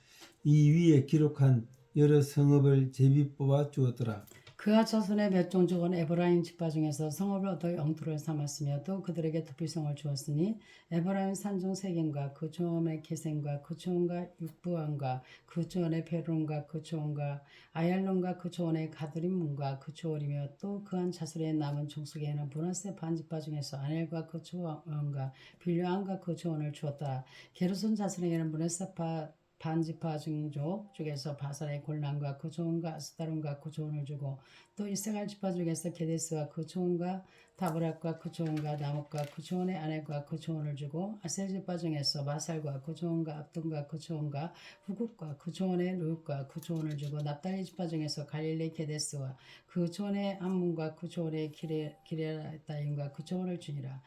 이 위에 기록한 여러 성읍을 제비 뽑아 주었더라. 그가 자손의 몇 종족은 에브라임 지파 중에서 성읍을 얻어 영토를 삼았으며 또 그들에게 두피성을 주었으니 에브라임 산중 세겜과 그 조원의 계생과 그 조원과 육부왕과 그 조원의 베론과 그 조원과 아얄론과 그 조원의 가드림문과 그 조원이며 또 그한 자손의 남은 종속에는 브나세 반지파 중에서 아넬과 그 조원과 빌료안과 그 조원을 주었다. 게르손 자손에게는 브네사파 반지파 종족 중에서 바산의 골란과 그 조원과 아스다론과 그 조원을 주고 또 이스라엘 지파 중에서 게데스와 그 조원과 다브락과 그 조원과 나목과 그 조원의 아내과 그 조원을 주고 아셀 지파 중에서 마살과 그 조원과 압돈과 그 조원과 후국과 그 조원의 루과 그 조원을 주고 납달리 지파 중에서 갈릴리 게데스와 그 조원의 암문과 그 조원의 기레라타임과 그 조원을 주니라.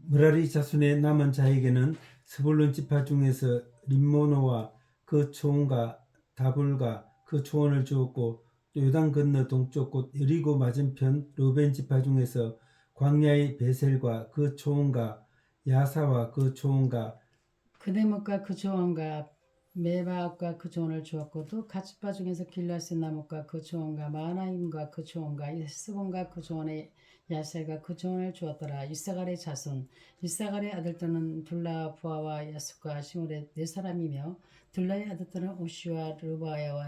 무라리 자손의 남은 자에게는 스불론 지파 중에서 림모노와 그 초원과 다불과 그 초원을 주었고 또 요단 건너 동쪽 곳 여리고 맞은편 르벤 지파 중에서 광야의 베셀과 그 초원과 야사와 그 조언과 그네목과 그 조언과 메바과 그 조언을 주었고 또 가츠바 중에서 길라스 나무과 그 조언과 마하나임과 그 조언과 에스본과 그 조언의 야셀과 그 조언을 주었더라. 이사갈의 자손 이사갈의 아들들은 둘라 부하와 야스과 시므레 네 사람이며 둘라의 아들들은 오시와 르바야와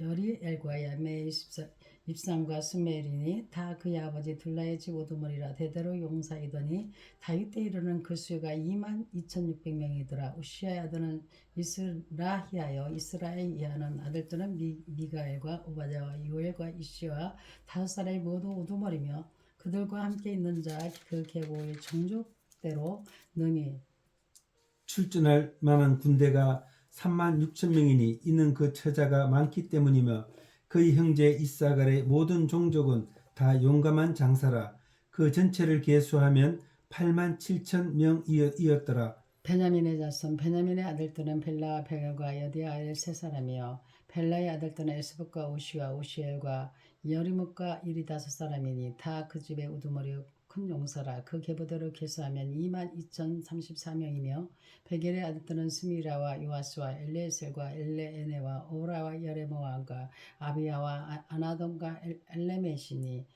여리엘과 야메의 입삼과 스멜이니 다 그의 아버지 둘라의 집 오두머리라. 대대로 용사이더니 다윗 때 이르는 그 수가 22,600명이더라. 우시아의 아들은 이스라히하여 이스라히하는 아들들은 미가엘과 오바댜와 요엘과 이시와 5사람이 모두 우두머리며 그들과 함께 있는 자 그 계보의 종족대로 능히 출전할 만한 군대가 36,000명이니 이는 그 처자가 많기 때문이며 그의 형제 이사갈의 모든 종족은 다 용감한 장사라. 그 전체를 계수하면 87,000명이었더라. 베냐민의 자손 베냐민의 아들들은 벨라와 베갈과 여디아엘 세 사람이요 벨라의 아들들은 에스봇과 오시와 오시엘과 여리목과 이리 5사람이니 다 그 집의 우두머리 큰 용사라. 그 계보대로 계수하면 22,034명이며 베겔의 아들들은 스미라와 요아스와 엘레셀과 엘레에네와 오라와 여레모아가 아비야와 아나돈과 엘레메시니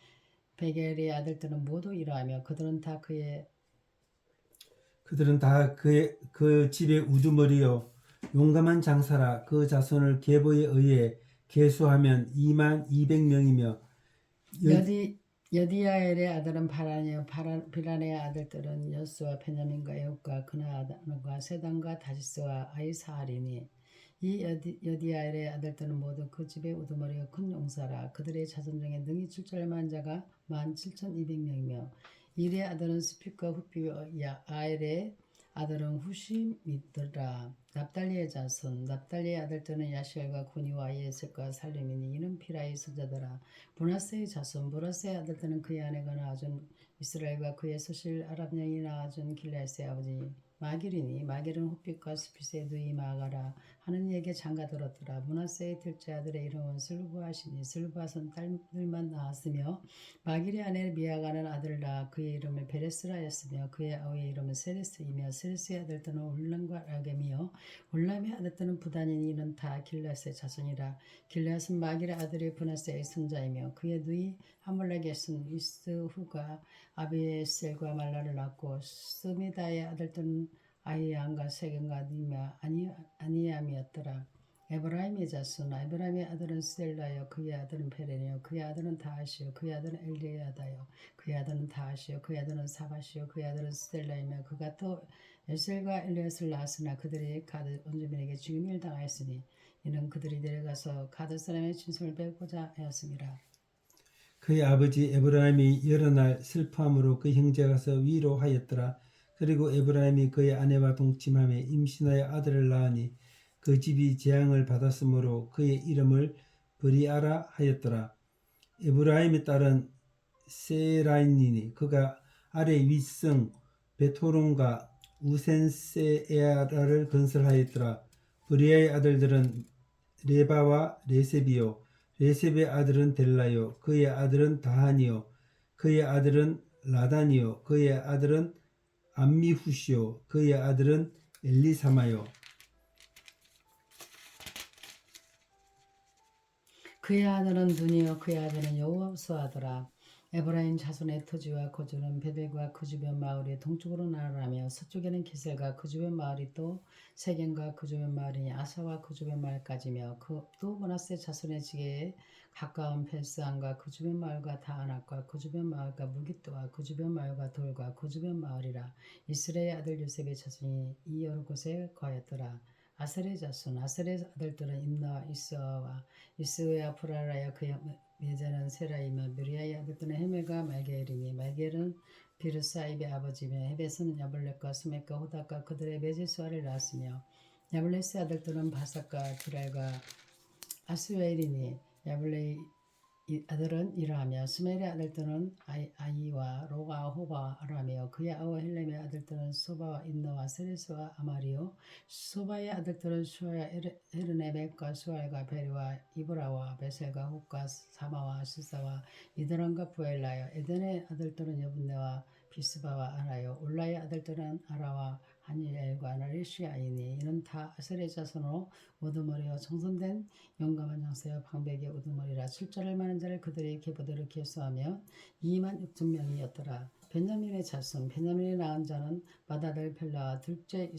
베겔의 아들들은 모두 이러하며 그들은 다 그 집의 우두머리요 용감한 장사라. 그 자손을 계보에 의해 계수하면 22,000명이며 여디아엘의 아들은 바란이요 비란의 아들들은 여수와 베냐민과 에욱과 그나안과 세단과 다시스와 아이사알이니 이 여디아엘의 아들들은 모두 그 집의 우두머리가 큰 용사라. 그들의 자손 중에 능히 출전할 자가 17,200명이며 일의 아들은 스픽과 후피와 아엘의 아들은 후심이더라. 납달리의 자손 납달리의 아들들은 야시엘과 구니와 예셋과 살림이니 이는 피라의 손자더라. 브나스의 자손 브나스의 아들들은 그의 아내가 낳아준 이스라엘과 그의 소실 아랍령이 낳아준 길라스의 아버지 마길이니 마길은 후핏과 스핏의 누이 마가라 하는 얘기에 장가들었더라. 므낫세의 둘째 아들의 이름은 슬부하시니 슬부하선 딸들만 낳았으며 마길의 아내 미아가는 아들을 낳아 그의 이름을 베레스라 하였으며 그의 아우의 이름은 세레스이며 세레스의 아들들은 울람과 라겜이요 울람의 아들들은 부단이니 이는 다 길라스의 자손이라. 길라스는 마길의 아들이 브나스의 손자이며 그의 누이 하몰렉에슨 이스후가 아비에셀과 말라를 낳고 스미다의 아들들은 아이안과 세겜과 니마 아니암이었더라. 에브라임의 자손 에브라임의 아들은 스델라요 그의 아들은 페레니요 그의 아들은 다하시요 그의 아들은 엘리야다요 그의 아들은 다하시요 그의 아들은 사바시요 그의 아들은 스델라이며 그가 또 에셀과 엘리엇을 낳았으나 그들이 가드 원주민에게 죽임을 당하였으니 이는 그들이 내려가서 가드 사람의 진심을 빼고자 하였습니다. 그의 아버지 에브라임이 여러 날 슬퍼함으로 그 형제가 가서 위로하였더라. 그리고 에브라임이 그의 아내와 동침함에 임신하여 아들을 낳으니 그 집이 재앙을 받았으므로 그의 이름을 브리아라 하였더라. 에브라임의 딸은 세라이니니 그가 아래 윗성 베토론과 우센세에라를 건설하였더라. 브리아의 아들들은 레바와 레셉이요 레셉의 아들은 델라요 그의 아들은 다한이요 그의 아들은 라단이요 그의 아들은 암미후시요 그의 아들은 엘리사마요 그의 아들은 눈이요 그의 아들은 여호수아더라. 에브라임 자손의 토지와 거주는 베델과 그 주변 마을이 동쪽으로 나아가며 서쪽에는 기셀과 그 주변 마을이 또 세겜과 그 주변 마을이니 아사와 그 주변 마을까지며 또 므낫세 자손의 지게에 가까운 벨스안과 그 주변 마을과 다아낙과 그 주변 마을과 무깃도와 그 주변 마을과 돌과 그 주변 마을이라. 이스라엘의 아들 요셉의 자손이 이 여러 곳에 거하였더라. 아셀의 자손 아셀의 아들들은 임나와 이스와 이스와 브라라야 그의 매자는 세라이며 므리아의 아들들은 헤멜과 말게엘이니 말게엘은 비르사입의 아버지며 헤벳은 야블렛과 수맥과 호닥과 그들의 메제수아를 낳았으며 야블렛의 아들들은 바삭과 기랄과 아스웨일이니 야블렛의 아들은 이러하며 스멜의 아들들은 아이와 로가 호바 아라며 그의 아우 헬렘의 아들들은 소바와 인너와 세레스와 아마리오 소바의 아들들은 수아야 에르네벡과 수알과 베리와 이브라와 베셀과 훅과 사마와 시사와 이드람과 부엘라여 에덴의 아들들은 여분네와 비스바와 아라요 울라의 아들들은 아라와 하니엘과 나리시아이니 이는 다 아셀의 자손으로 우두머리와 청선된 용감한 장사여 방백의 우두머리라 칠자를 많은 자를 그들의 계보대로 계수하며 2만 6천 명이었더라. 베냐민의 자손 베냐민의 낳은 자는 마다들 펠라와 둘째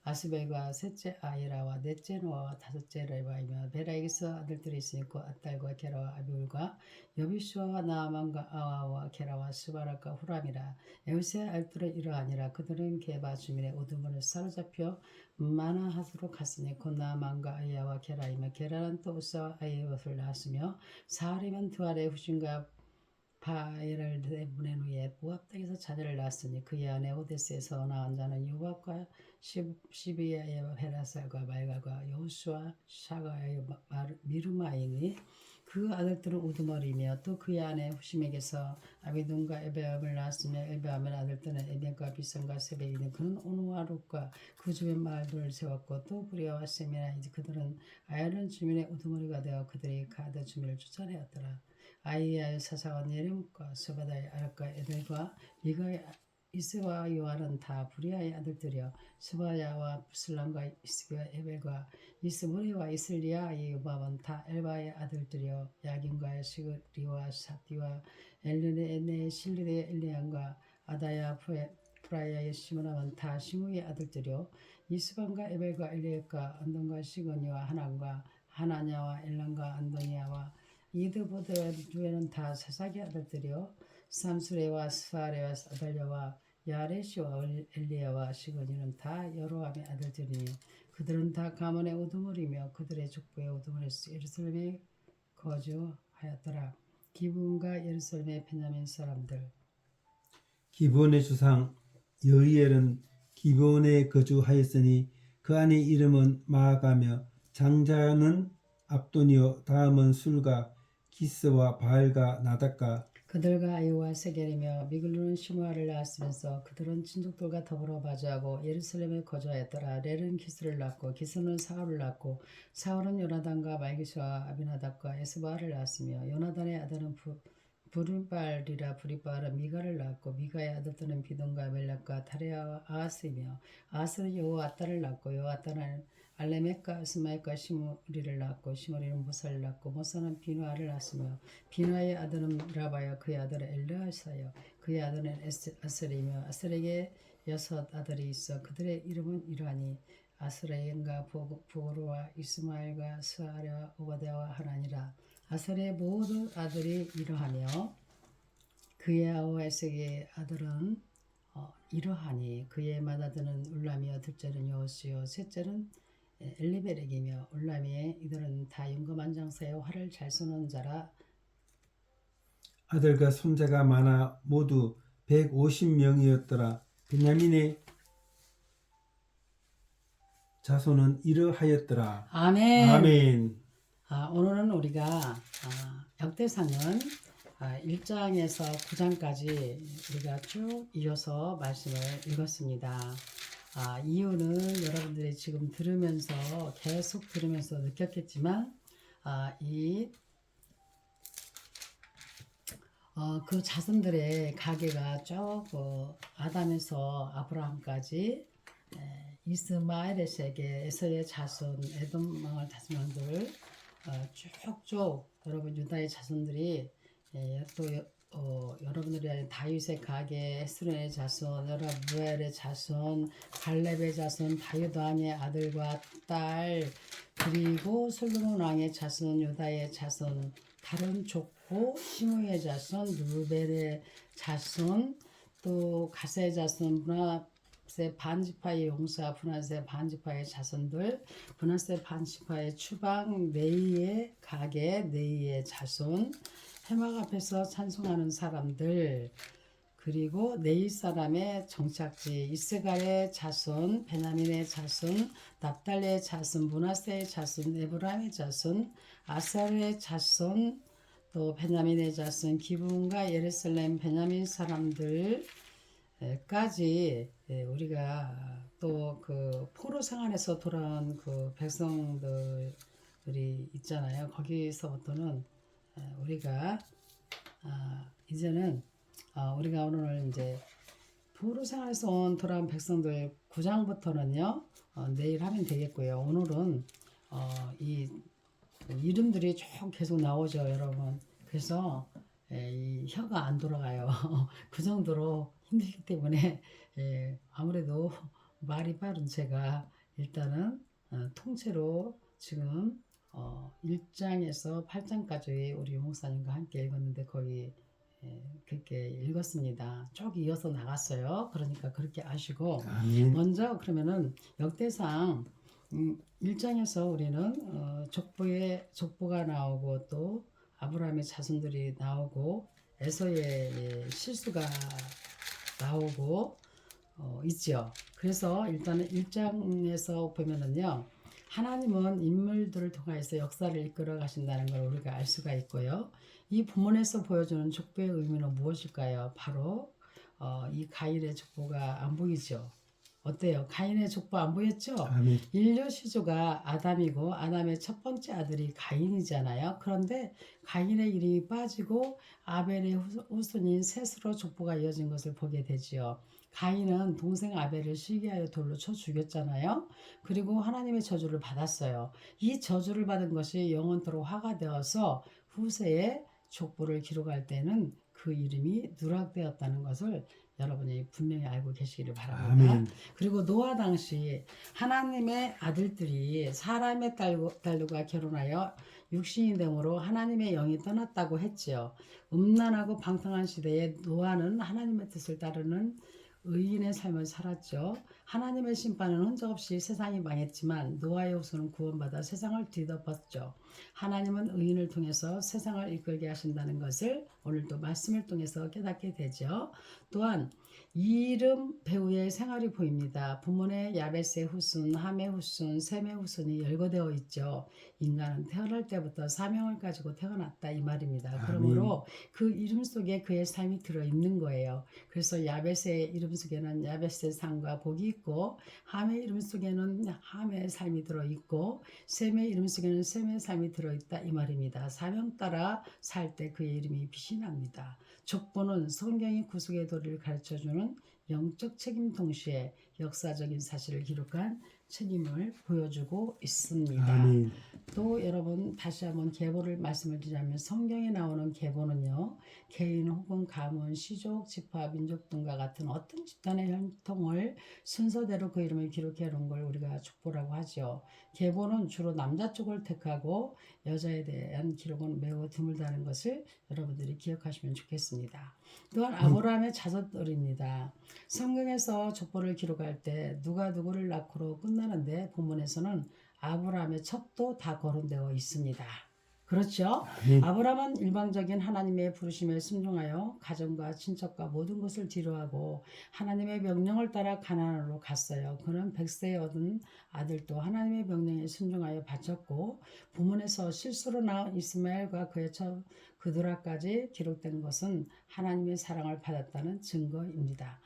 아스벨과 셋째 아이라와 넷째 노아와 다섯째 레바이며 베라에게서 아들들이 있으니 곧 아딸과 게라와 아비울과 여비슈아와 나아만과 아와와 게라와 스바락과 후람이라. 에우스의 알들은 이러하니라. 그들은 게바 주민의 우두머리에 사로잡혀 마나핫으로 갔으니 곧 나아만과 아이야와 게라이며 게라는 또 우사와 아이에봇을 낳았으며 사흘이면 두 아래 후신과 바에를 보낸 후에 모압 땅에서 자녀를 낳았으니 그의 아내 오데스에서 낳은 자는 요압과 시비야의 헤라살과 말갈과 여호수아 샤가의 미르마이니 그 아들들은 우두머리며 또 그의 아내 후심에게서 아비돈과 에베암을 낳았으며 에베암의 아들들은 에벤과 비선과 세베이니 그는 오누와 롯과 그 주변 마을들을 세웠고 또 부리아와 세미나 이제 그들은 아야론 주민의 우두머리가 되어 그들이 가드 주민을 쫓아내었더라. 아이야의 사사와 예레목과 스바다의 아락과 에델과 미가의 이스와 요한은 다 부리아의 아들들이여 스바야와 슬람과 이스기와 에벨과 이스모리와 이슬리아의 요밥은 다 엘바의 아들들이여 야긴과 시그리와 삽디와 엘르네 실리의 엘리안과 아다야 프라야의 시므람은 다 시므의 아들들이여 이스반과 에벨과 엘리엘과 안돈과 시거니와 하난과 하나냐와 엘란과 안도니아와 이드보드와 누에는 다 사사기 아들들이요 삼수레와 스파레와 아달랴와 야레시와 엘리야와 시거니는 다 여로함의 아들들이니 그들은 다 가문의 우두머리며 그들의 족보의 우두머리에서 예루살렘에 거주하였더라. 기브온과 예루살렘의 베냐민 사람들. 기브온의 주상 여이엘은 기브온에 거주하였으니 그 아내 이름은 마아가며 장자는 압돈이요 다음은 술과 기스와 바알과 나닷과 그들과 아이와 세겔이며 미글루는 시므아를 낳았으면서 그들은 친족들과 더불어 마주하고 예루살렘에 거주하였더라. 렐은 기스를 낳고 기스는 사울을 낳고 사울은 요나단과 말기수와 아비나답과 에스바를 낳았으며 요나단의 아들은 부리발이라 부리발은 미가를 낳았고 미가의 아들들은 비돈과 멜락과 다레아와 아하스이며 아하스는 여호아따를 낳고 여호아따는 알레멕과 스마엘과 시므리를 낳고 시므리는 모사를 낳고 모사는 비누아를 낳았으며 비누아의 아들은 라바여 그의 아들은 엘르아사여 그의 아들은 아셀이며 아셀에게 6 아들이 있어 그들의 이름은 이러하니 아스레인과 보르와 이스마엘과 스아랴와 오바데와 하나니라. 아셀의 모든 아들이 이러하며 그의 아우 에색의 아들은 이러하니 그의 맏아들은 울람이요 둘째는 여호수요 셋째는 엘리벨렉이며 울람이의 이들은 다 용감한 장사의 활을 잘 쏘는 자라. 아들과 손자가 많아 모두 150명이었더라. 베냐민의 자손은 이러하였더라. 아멘. 아멘. 오늘은 우리가 역대상은 1장에서 9장까지 우리가 쭉 이어서 말씀을 읽었습니다. 이유는 여러분들이 지금 계속 들으면서 느꼈겠지만 그 자손들의 가계가 쭉 아담에서 아브라함까지 이스마엘에게 에서의 자손 에돔 망할 자손들 쭉쭉 여러분 유다의 자손들이 또 여러분들이 아는 다윗의 가계, 헤스론의 자손, 여라부엘의 자손, 갈렙의 자손, 다윗 왕의 아들과 딸, 그리고 솔로몬 왕의 자손, 유다의 자손, 다른 족보, 시므의 자손, 루벨의 자손, 또 가세의 자손, 브나세 반지파의 용사, 브나세 반지파의 자손들, 브나세 반지파의 추방, 네이의 가계, 네이의 자손, 해막 앞에서 찬송하는 사람들, 그리고 네이 사람의 정착지, 이스갈의 자손, 베냐민의 자손, 납달리의 자손, 므낫세의 자손, 에브라임의 자손, 아살의 자손, 또 베냐민의 자손 기브온과 예루살렘 베냐민 사람들까지 우리가 또 그 포로 생활에서 돌아온 그 백성들이 있잖아요. 거기서부터는 우리가 이제는 우리가 오늘 이제 포로 생활에서 돌아온 백성들 9장부터는요 내일 하면 되겠고요. 오늘은 이 이름들이 쭉 계속 나오죠, 여러분. 그래서 이 혀가 안 돌아가요. 그 정도로 힘들기 때문에 아무래도 말이 빠른 제가 일단은 통째로 지금 1장에서 8장까지 우리 목사님과 함께 읽었는데 거의 그렇게 읽었습니다. 쭉 이어서 나갔어요. 그러니까 그렇게 아시고 아멘. 먼저 그러면은 역대상 1장에서 우리는 족보가 나오고 또 아브라함의 자손들이 나오고 에서의 실수가 나오고 있죠. 그래서 일단은 1장에서 보면은요. 하나님은 인물들을 통해서 역사를 이끌어 가신다는 걸 우리가 알 수가 있고요. 이 본문에서 보여주는 족보의 의미는 무엇일까요? 바로 이 가인의 족보가 안 보이죠. 어때요? 가인의 족보 안 보였죠? 아멘. 인류 시조가 아담이고 아담의 첫 번째 아들이 가인이잖아요. 그런데 가인의 이름이 빠지고 아벨의 후손인 셋으로 족보가 이어진 것을 보게 되지요. 가인은 동생 아벨을 시기하여 돌로 쳐 죽였잖아요. 그리고 하나님의 저주를 받았어요. 이 저주를 받은 것이 영원토록 화가 되어서 후세의 족보를 기록할 때는 그 이름이 누락되었다는 것을 여러분이 분명히 알고 계시기를 바랍니다. 아멘. 그리고 노아 당시 하나님의 아들들이 사람의 딸들과 결혼하여 육신이 되므로 하나님의 영이 떠났다고 했지요. 음란하고 방탕한 시대에 노아는 하나님의 뜻을 따르는 의인의 삶을 살았죠. 하나님의 심판은 흔적 없이 세상이 망했지만 노아의 후손은 구원받아 세상을 뒤덮었죠. 하나님은 의인을 통해서 세상을 이끌게 하신다는 것을 오늘도 말씀을 통해서 깨닫게 되죠. 또한 이름 배후의 생활이 보입니다. 본문에 야벳의 후손, 함의 후손, 셈의 후손이 열거되어 있죠. 인간은 태어날 때부터 사명을 가지고 태어났다 이 말입니다. 그러므로 그 이름 속에 그의 삶이 들어있는 거예요. 그래서 야벳의 이름 속에는 야벳의 삶과 복이 있고 함의 이름 속에는 함의 삶이 들어있고 셈의 이름 속에는 셈의 삶이 들어있다 이 말입니다. 사명 따라 살 때 그의 이름이 빛이 납니다. 족보는 성경의 구속의 도리를 가르쳐주는 영적 책임 동시에 역사적인 사실을 기록한 책임을 보여주고 있습니다. 아멘. 또 여러분 다시 한번 계보를 말씀을 드리자면 성경에 나오는 계보는요. 개인 혹은 가문, 시족, 지파, 민족 등과 같은 어떤 집단의 혈통을 순서대로 그 이름을 기록해 놓은 걸 우리가 족보라고 하죠. 계보는 주로 남자 쪽을 택하고 여자에 대한 기록은 매우 드물다는 것을 여러분들이 기억하시면 좋겠습니다. 또한 아브라함의 자손들입니다. 성경에서 족보를 기록할 때 누가 누구를 낳고로 끝나는데 본문에서는 아브라함의 첩도 다 거론되어 있습니다. 그렇죠? 아브라함은 일방적인 하나님의 부르심에 순종하여 가정과 친척과 모든 것을 뒤로하고 하나님의 명령을 따라 가나안으로 갔어요. 그는 100세에 얻은 아들도 하나님의 명령에 순종하여 바쳤고 부문에서 실수로 낳은 이스마엘과 그의 첩 그드라까지 기록된 것은 하나님의 사랑을 받았다는 증거입니다.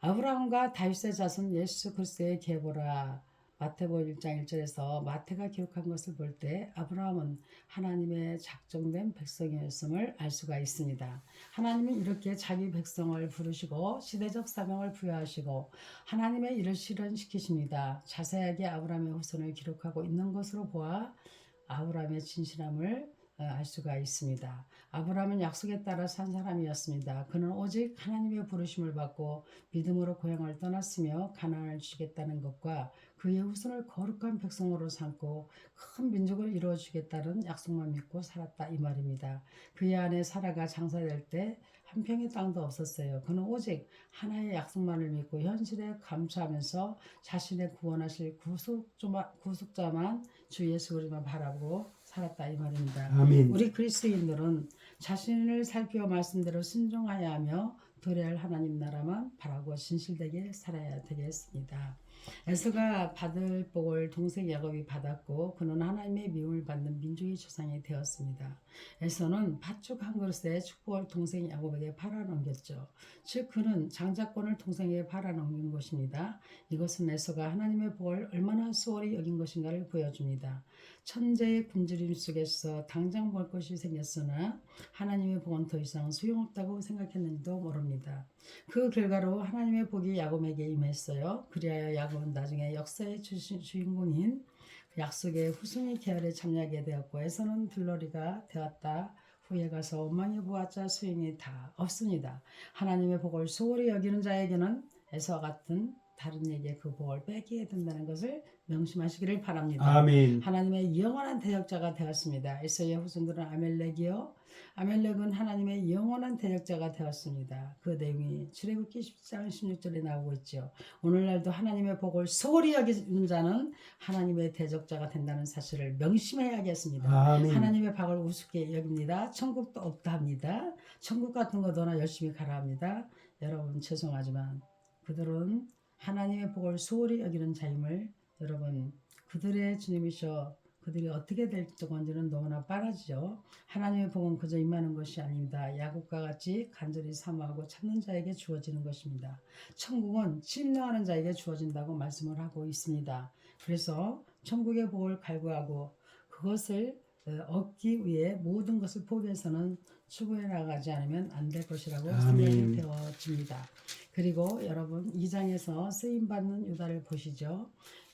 아브라함과 다윗의 자손 예수 그리스도의 계보라 마태복음 1장 1절에서 마태가 기록한 것을 볼 때 아브라함은 하나님의 작정된 백성이었음을 알 수가 있습니다. 하나님은 이렇게 자기 백성을 부르시고 시대적 사명을 부여하시고 하나님의 일을 실현시키십니다. 자세하게 아브라함의 후손을 기록하고 있는 것으로 보아 아브라함의 진실함을 알 수가 있습니다. 아브라함은 약속에 따라 산 사람이었습니다. 그는 오직 하나님의 부르심을 받고 믿음으로 고향을 떠났으며 가나안을 주시겠다는 것과 그의 후손을 거룩한 백성으로 삼고 큰 민족을 이루어 주겠다는 약속만 믿고 살았다 이 말입니다. 그의 아내 사라가 장사될 때 한 평의 땅도 없었어요. 그는 오직 하나의 약속만을 믿고 현실에 감사하면서 자신의 구원하실 구속자만 주 예수 그리스도만 바라보고 살았다 이 말입니다. 아멘. 우리 그리스도인들은 자신을 살피어 말씀대로 순종하여 하며 도래할 하나님 나라만 바라고 진실되게 살아야 되겠습니다. 에서가 받을 복을 동생 야곱이 받았고 그는 하나님의 미움을 받는 민족의 조상이 되었습니다. 에서는 팥죽 한 그릇에 축복을 동생 야곱에게 팔아넘겼죠. 즉 그는 장자권을 동생에게 팔아넘긴 것입니다. 이것은 에서가 하나님의 복을 얼마나 소홀히 여긴 것인가를 보여줍니다. 천재의 굶주림 속에서 당장 먹을 것이 생겼으나 하나님의 복은 더 이상 소용없다고 생각했는지도 모릅니다. 그 결과로 하나님의 복이 야곱에게 임했어요. 그리하여 야곱은 나중에 역사의 주인공인 약속의 후손의 계열에 참여하게 되었고 에서는 들러리가 되었다. 후에 가서 원망해 보았자 소용이 다 없습니다. 하나님의 복을 소홀히 여기는 자에게는 에서와 같은 다른 이에게 그 복을 뺏기게 된다는 것을 명심하시기를 바랍니다. 아멘. 하나님의 영원한 대적자가 되었습니다. 에서의 후손들은 아멜렉이요. 아멜렉은 하나님의 영원한 대적자가 되었습니다. 그 내용이 출애굽기 10장 16절에 나오고 있죠. 오늘날도 하나님의 복을 소홀히 여기는 자는 하나님의 대적자가 된다는 사실을 명심해야겠습니다. 아멘. 하나님의 복을 우습게 여깁니다. 천국도 없다 합니다. 천국 같은 거 너나 열심히 가라 합니다. 여러분 죄송하지만 그들은 하나님의 복을 소홀히 여기는 자임을 여러분 그들의 주님이셔 그들이 어떻게 될 건지는 너무나 뻔하죠. 하나님의 복은 그저 임하는 것이 아닙니다. 야곱과 같이 간절히 사모하고 찾는 자에게 주어지는 것입니다. 천국은 침노하는 자에게 주어진다고 말씀을 하고 있습니다. 그래서 천국의 복을 갈구하고 그것을 얻기 위해 모든 것을 포기해서는 추구해 나가지 않으면 안 될 것이라고 생각이 되어집니다. 그리고 여러분 2장에서 쓰임받는 유다를 보시죠.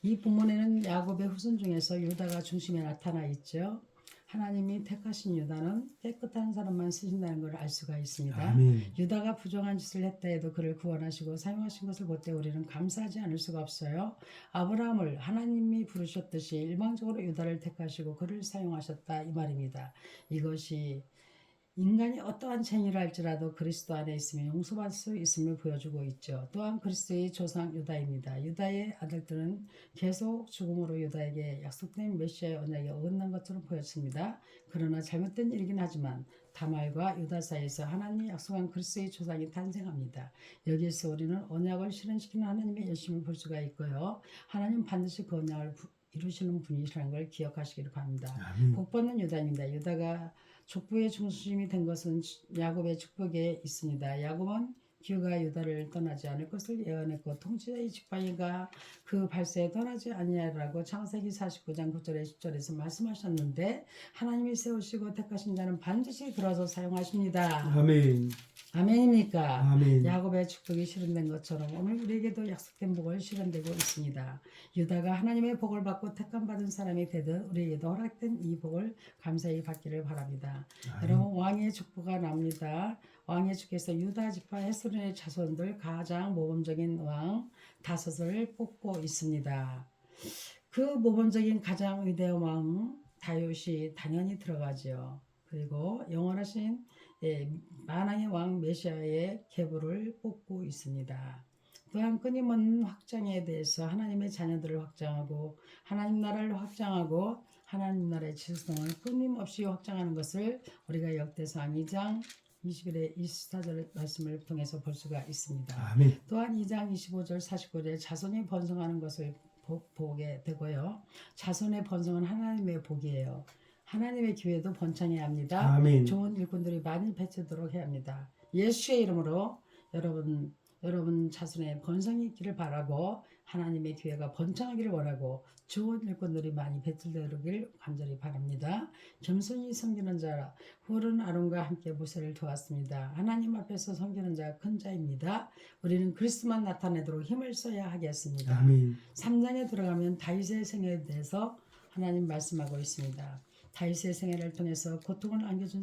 이 본문에는 야곱의 후손 중에서 유다가 중심에 나타나 있죠. 하나님이 택하신 유다는 깨끗한 사람만 쓰신다는 걸 알 수가 있습니다. 아멘. 유다가 부정한 짓을 했다 해도 그를 구원하시고 사용하신 것을 볼 때 우리는 감사하지 않을 수가 없어요. 아브라함을 하나님이 부르셨듯이 일방적으로 유다를 택하시고 그를 사용하셨다 이 말입니다. 이것이 인간이 어떠한 죄를 할지라도 그리스도 안에 있으면 용서받을 수 있음을 보여주고 있죠. 또한 그리스도의 조상 유다입니다. 유다의 아들들은 계속 죽음으로 유다에게 약속된 메시아의 언약에 어긋난 것처럼 보였습니다. 그러나 잘못된 일이긴 하지만 다말과 유다 사이에서 하나님이 약속한 그리스도의 조상이 탄생합니다. 여기에서 우리는 언약을 실현시키는 하나님의 열심을 볼 수가 있고요. 하나님 반드시 그 언약을 이루시는 분이시라는 걸 기억하시기를 바랍니다. 복받는 유다입니다. 유다가 족부의 중심이 된 것은 야곱의 축복에 있습니다. 야곱은 기후가 유다를 떠나지 않을 것을 예언했고 통치자의 지팡이가 그 발새에 떠나지 아니하리라고 창세기 49장 9절에 10절에서 말씀하셨는데 하나님이 세우시고 택하신 자는 반드시 들어서 사용하십니다. 아멘. 아멘입니까? 아멘. 야곱의 축복이 실현된 것처럼 오늘 우리에게도 약속된 복을 실현되고 있습니다. 유다가 하나님의 복을 받고 택함받은 사람이 되듯 우리에게도 허락된 이 복을 감사히 받기를 바랍니다. 여러분 왕의 축복가 납니다. 왕의 주께서 유다 지파 헤스론의 자손들 가장 모범적인 왕 5을 뽑고 있습니다. 그 모범적인 가장 위대한 왕 다윗이 당연히 들어가죠. 그리고 영원하신 만왕의 왕 메시아의 계보를 뽑고 있습니다. 또한 끊임없는 확장에 대해서 하나님의 자녀들을 확장하고 하나님 나라를 확장하고 하나님 나라의 질서를 끊임없이 확장하는 것을 우리가 역대상 2장 21에 24절 말씀을 통해서 볼 수가 있습니다. 아멘. 또한 2장 25절 49절에 자손이 번성하는 것을 보게 되고요. 자손의 번성은 하나님의 복이에요. 하나님의 기회도 번창해야 합니다. 아멘. 좋은 일꾼들이 많이 배치되도록 해야 합니다. 예수의 이름으로 여러분 자손의 번성이 있기를 바라고 하나님의 기회가 번창하기를 원하고 좋은 일꾼들이 많이 배출되기를 간절히 바랍니다. 겸손히 섬기는 자 훌은 아론과 함께 모세를 도왔습니다. 하나님 앞에서 섬기는 자가 큰 자입니다. 우리는 그리스도만 나타내도록 힘을 써야 하겠습니다. 아멘. 3장에 들어가면 다윗의 생애에 대해서 하나님 말씀하고 있습니다. 다윗의 생애를 통해서 고통을 안겨준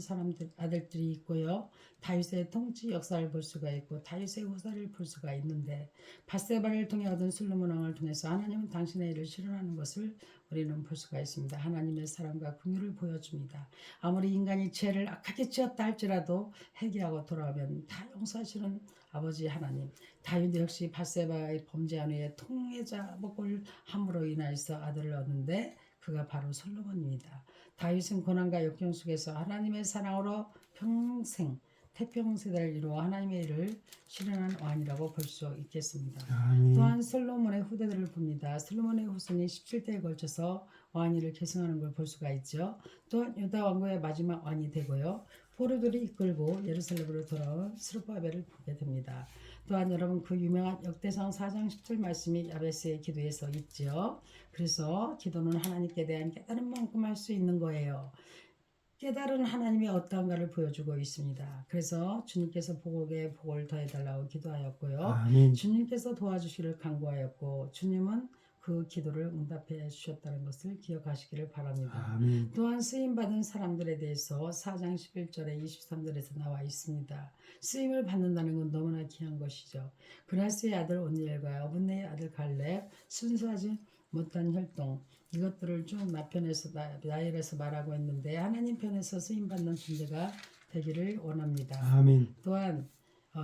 아들들이 있고요. 다윗의 통치 역사를 볼 수가 있고 다윗의 후사를 볼 수가 있는데 밧세바를 통해 얻은 솔로몬 왕을 통해서 하나님은 당신의 일을 실현하는 것을 우리는 볼 수가 있습니다. 하나님의 사랑과 긍휼을 보여줍니다. 아무리 인간이 죄를 악하게 지었다 할지라도 회개하고 돌아오면 다 용서하시는 아버지 하나님. 다윗 역시 밧세바의 범죄한 후에 통해자 목을 함으로 인하여서 아들을 얻는데 그가 바로 솔로몬입니다. 다윗은 고난과 역경 속에서 하나님의 사랑으로 평생 태평세대를 이루어 하나님의 일을 실현한 왕이라고 볼 수 있겠습니다. 아멘. 또한 솔로몬의 후대들을 봅니다. 솔로몬의 후손이 17대에 걸쳐서 왕위를 계승하는 걸 볼 수가 있죠. 또한 유다 왕국의 마지막 왕이 되고요. 포로들이 이끌고 예루살렘으로 돌아온 스룹바벨을 보게 됩니다. 또한 여러분 그 유명한 역대상 4장 10절 말씀이 야베스의 기도에서 있죠. 그래서 기도는 하나님께 대한 깨달은 만큼 할 수 있는 거예요. 깨달은 하나님이 어떠한가를 보여주고 있습니다. 그래서 주님께서 복에 복을 더해달라고 기도하였고요. 아멘. 주님께서 도와주시기를 간구하였고 주님은 그 기도를 응답해 주셨다는 것을 기억하시기를 바랍니다. 아멘. 또한 쓰임받은 사람들에 대해서 4장 11절에 23절에서 나와 있습니다. 쓰임을 받는다는 건 너무나 귀한 것이죠. 그라스의 아들 온니엘과 어분네의 아들 갈렙, 순수하지 못한 혈통, 이것들을 쭉 나열해서 말하고 있는데 하나님 편에서 쓰임받는 존재가 되기를 원합니다. 아멘. 또한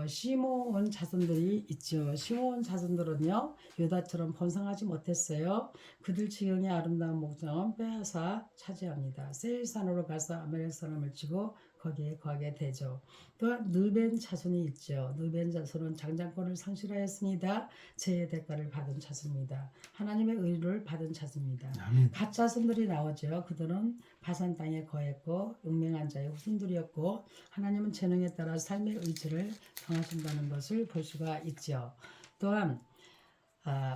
시므온 자손들이 있죠. 시므온 자손들은요 유다처럼 번성하지 못했어요. 그들 지경의 아름다운 목장은 빼앗아 차지합니다. 세일산으로 가서 아멜렉 사람을 치고 거기에 거하게 되죠. 또한 느벤 자손이 있죠. 느벤 자손은 장장권을 상실하였습니다. 죄의 대가를 받은 자손입니다. 하나님의 의를 받은 자손입니다. 아멘. 갓 자손들이 나오죠. 그들은 바산 땅에 거했고 용맹한 자의 후손들이었고 하나님은 재능에 따라 삶의 의지를 정하신다는 것을 볼 수가 있죠. 또한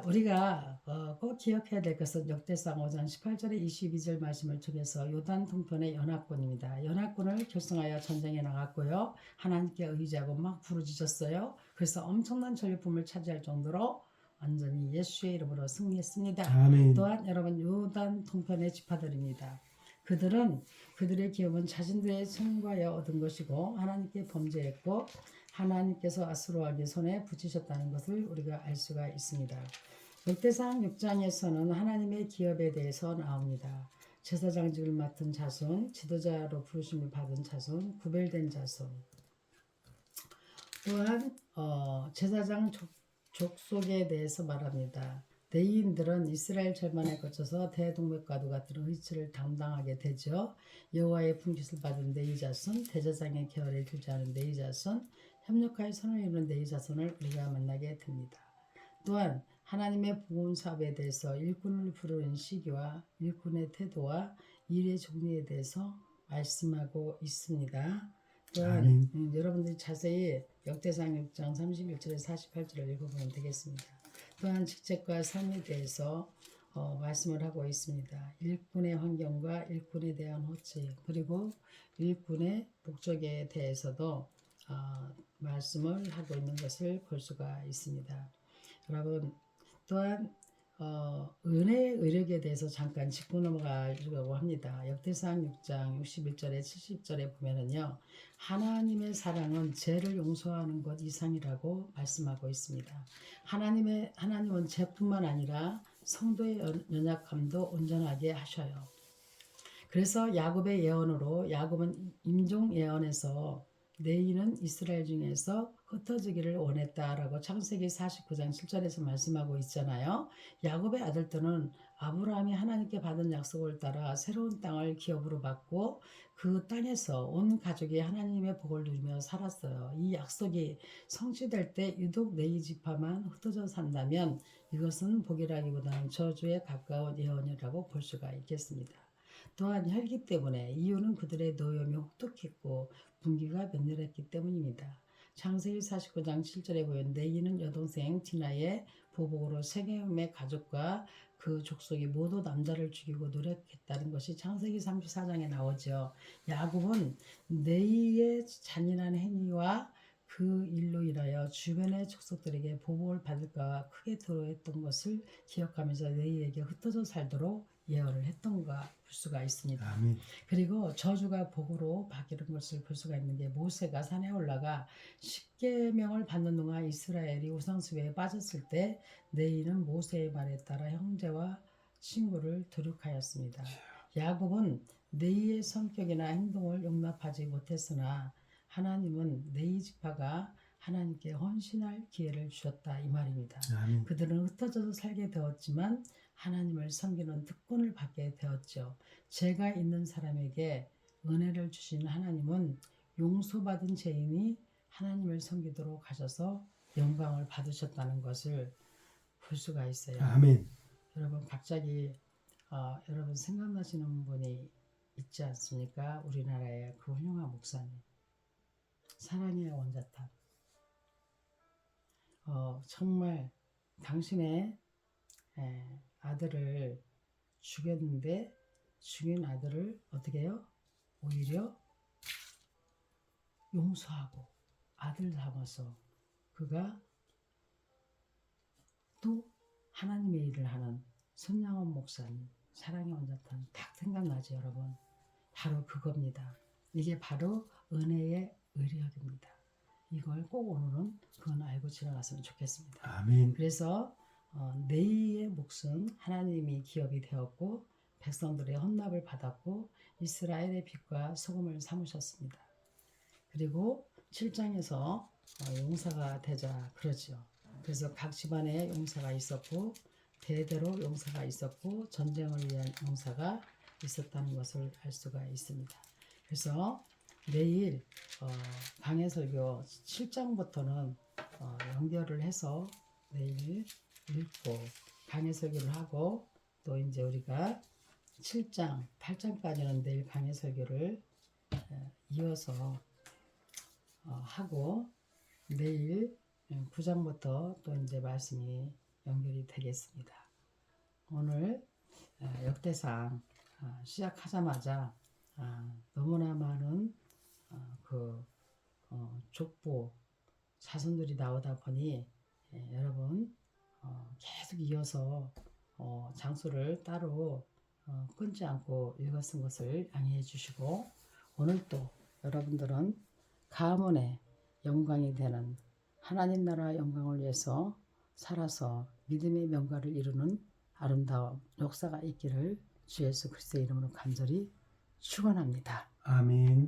우리가 꼭 기억해야 될 것은 역대상 5장 18절에 22절 말씀을 통해서 요단 동편의 연합군입니다. 연합군을 결성하여 전쟁에 나갔고요. 하나님께 의지하고 막 부르짖었어요. 그래서 엄청난 전리품을 차지할 정도로 완전히 예수의 이름으로 승리했습니다. 아멘. 또한 여러분 요단 동편의 지파들입니다. 그들은 그들의 기업은 자신들의 성과여 얻은 것이고 하나님께 범죄했고 하나님께서 아수르왕의 손에 붙이셨다는 것을 우리가 알 수가 있습니다. 역대상 6장에서는 하나님의 기업에 대해서 나옵니다. 제사장직을 맡은 자손, 지도자로 부르심을 받은 자손, 구별된 자손. 또한 제사장 족속에 대해서 말합니다. 레위인들은 이스라엘 절반에 거쳐서 대동맥과도 같은 의치를 담당하게 되죠. 여호와의 품깃을 받은 레위 자손, 대제사장의 계열에 들지 않은 레위 자손, 협력하여 선을 이루는 레위 자손을 우리가 만나게 됩니다. 또한 하나님의 복음 사업에 대해서 일꾼을 부르는 시기와 일꾼의 태도와 일의 종류에 대해서 말씀하고 있습니다. 또한 여러분들이 자세히 역대상 6장 31절에서 48절을 읽어보면 되겠습니다. 또한 직책과 삶에 대해서 말씀을 하고 있습니다. 일꾼의 환경과 일꾼에 대한 호칭 그리고 일꾼의 목적에 대해서도 말씀을 하고 있는 것을 볼 수가 있습니다. 여러분 또한 은혜의 의력에 대해서 잠깐 짚고 넘어가려고 합니다. 역대상 6장 61절에 70절에 보면은요. 하나님의 사랑은 죄를 용서하는 것 이상이라고 말씀하고 있습니다. 하나님은 죄뿐만 아니라 성도의 연약함도 온전하게 하셔요. 그래서 야곱의 예언으로 야곱은 임종 예언에서 내인은 이스라엘 중에서 흩어지기를 원했다라고 창세기 49장 7절에서 말씀하고 있잖아요. 야곱의 아들들은 아브라함이 하나님께 받은 약속을 따라 새로운 땅을 기업으로 받고 그 땅에서 온 가족이 하나님의 복을 누리며 살았어요. 이 약속이 성취될 때 유독 레위 지파만 흩어져 산다면 이것은 복이라기보다는 저주에 가까운 예언이라고 볼 수가 있겠습니다. 또한 혈기 때문에 이유는 그들의 노염이 혹독했고 분기가 맹렬했기 때문입니다. 창세기 49장 7절에 보면 레위는 여동생 디나의 보복으로 세겜의 가족과 그 족속이 모두 남자를 죽이고 노력했다는 것이 창세기 34장에 나오죠. 야곱은 레위의 잔인한 행위와 그 일로 인하여 주변의 족속들에게 보복을 받을까 크게 두려워했던 것을 기억하면서 레위에게 흩어져 살도록 예언을 했던가 볼 수가 있습니다. 아멘. 그리고 저주가 복으로 바뀌는 것을 볼 수가 있는 게 모세가 산에 올라가 10계명을 받는 동안 이스라엘이 우상숭배에 빠졌을 때 레위는 모세의 말에 따라 형제와 친구를 도륙하였습니다. 야곱은 레위의 성격이나 행동을 용납하지 못했으나 하나님은 레위 지파가 하나님께 헌신할 기회를 주셨다 이 말입니다. 아멘. 그들은 흩어져서 살게 되었지만 하나님을 섬기는 특권을 받게 되었죠. 죄가 있는 사람에게 은혜를 주신 하나님은 용서받은 죄인이 하나님을 섬기도록 하셔서 영광을 받으셨다는 것을 볼 수가 있어요. 아멘. 여러분 갑자기 여러분 생각나시는 분이 있지 않습니까? 우리나라의 그 훌륭한 목사님, 사랑의 원자탑. 정말 당신의 아들을 죽였는데 죽인 아들을 어떻게 해요? 오히려 용서하고 아들 삼아서 그가 또 하나님의 일을 하는 손양원 목사님, 사랑의 원자탄 딱 생각나죠, 여러분? 바로 그겁니다. 이게 바로 은혜의 의력입니다. 이걸 꼭 오늘은 그건 알고 지나갔으면 좋겠습니다. 아멘. 그래서 네이의 몫은 하나님이 기업이 되었고 백성들의 헌납을 받았고 이스라엘의 빛과 소금을 삼으셨습니다. 그리고 7장에서 용사가 되자 그러죠. 그래서 각 집안에 용사가 있었고 대대로 용사가 있었고 전쟁을 위한 용사가 있었다는 것을 알 수가 있습니다. 그래서 내일 강해설교 7장부터는 연결을 해서 내일 읽고 강해설교를 하고 또 이제 우리가 7장, 8장까지는 내일 강해설교를 이어서 하고 내일 9장부터 또 이제 말씀이 연결이 되겠습니다. 오늘 역대상 시작하자마자 너무나 많은 그 족보 자손들이 나오다 보니 여러분 계속 이어서 장소를 따로 끊지 않고 읽었은 것을 양해해 주시고 오늘 또 여러분들은 가문의 영광이 되는 하나님 나라 영광을 위해서 살아서 믿음의 명가를 이루는 아름다운 역사가 있기를 주 예수 그리스도의 이름으로 간절히 축원합니다. 아멘.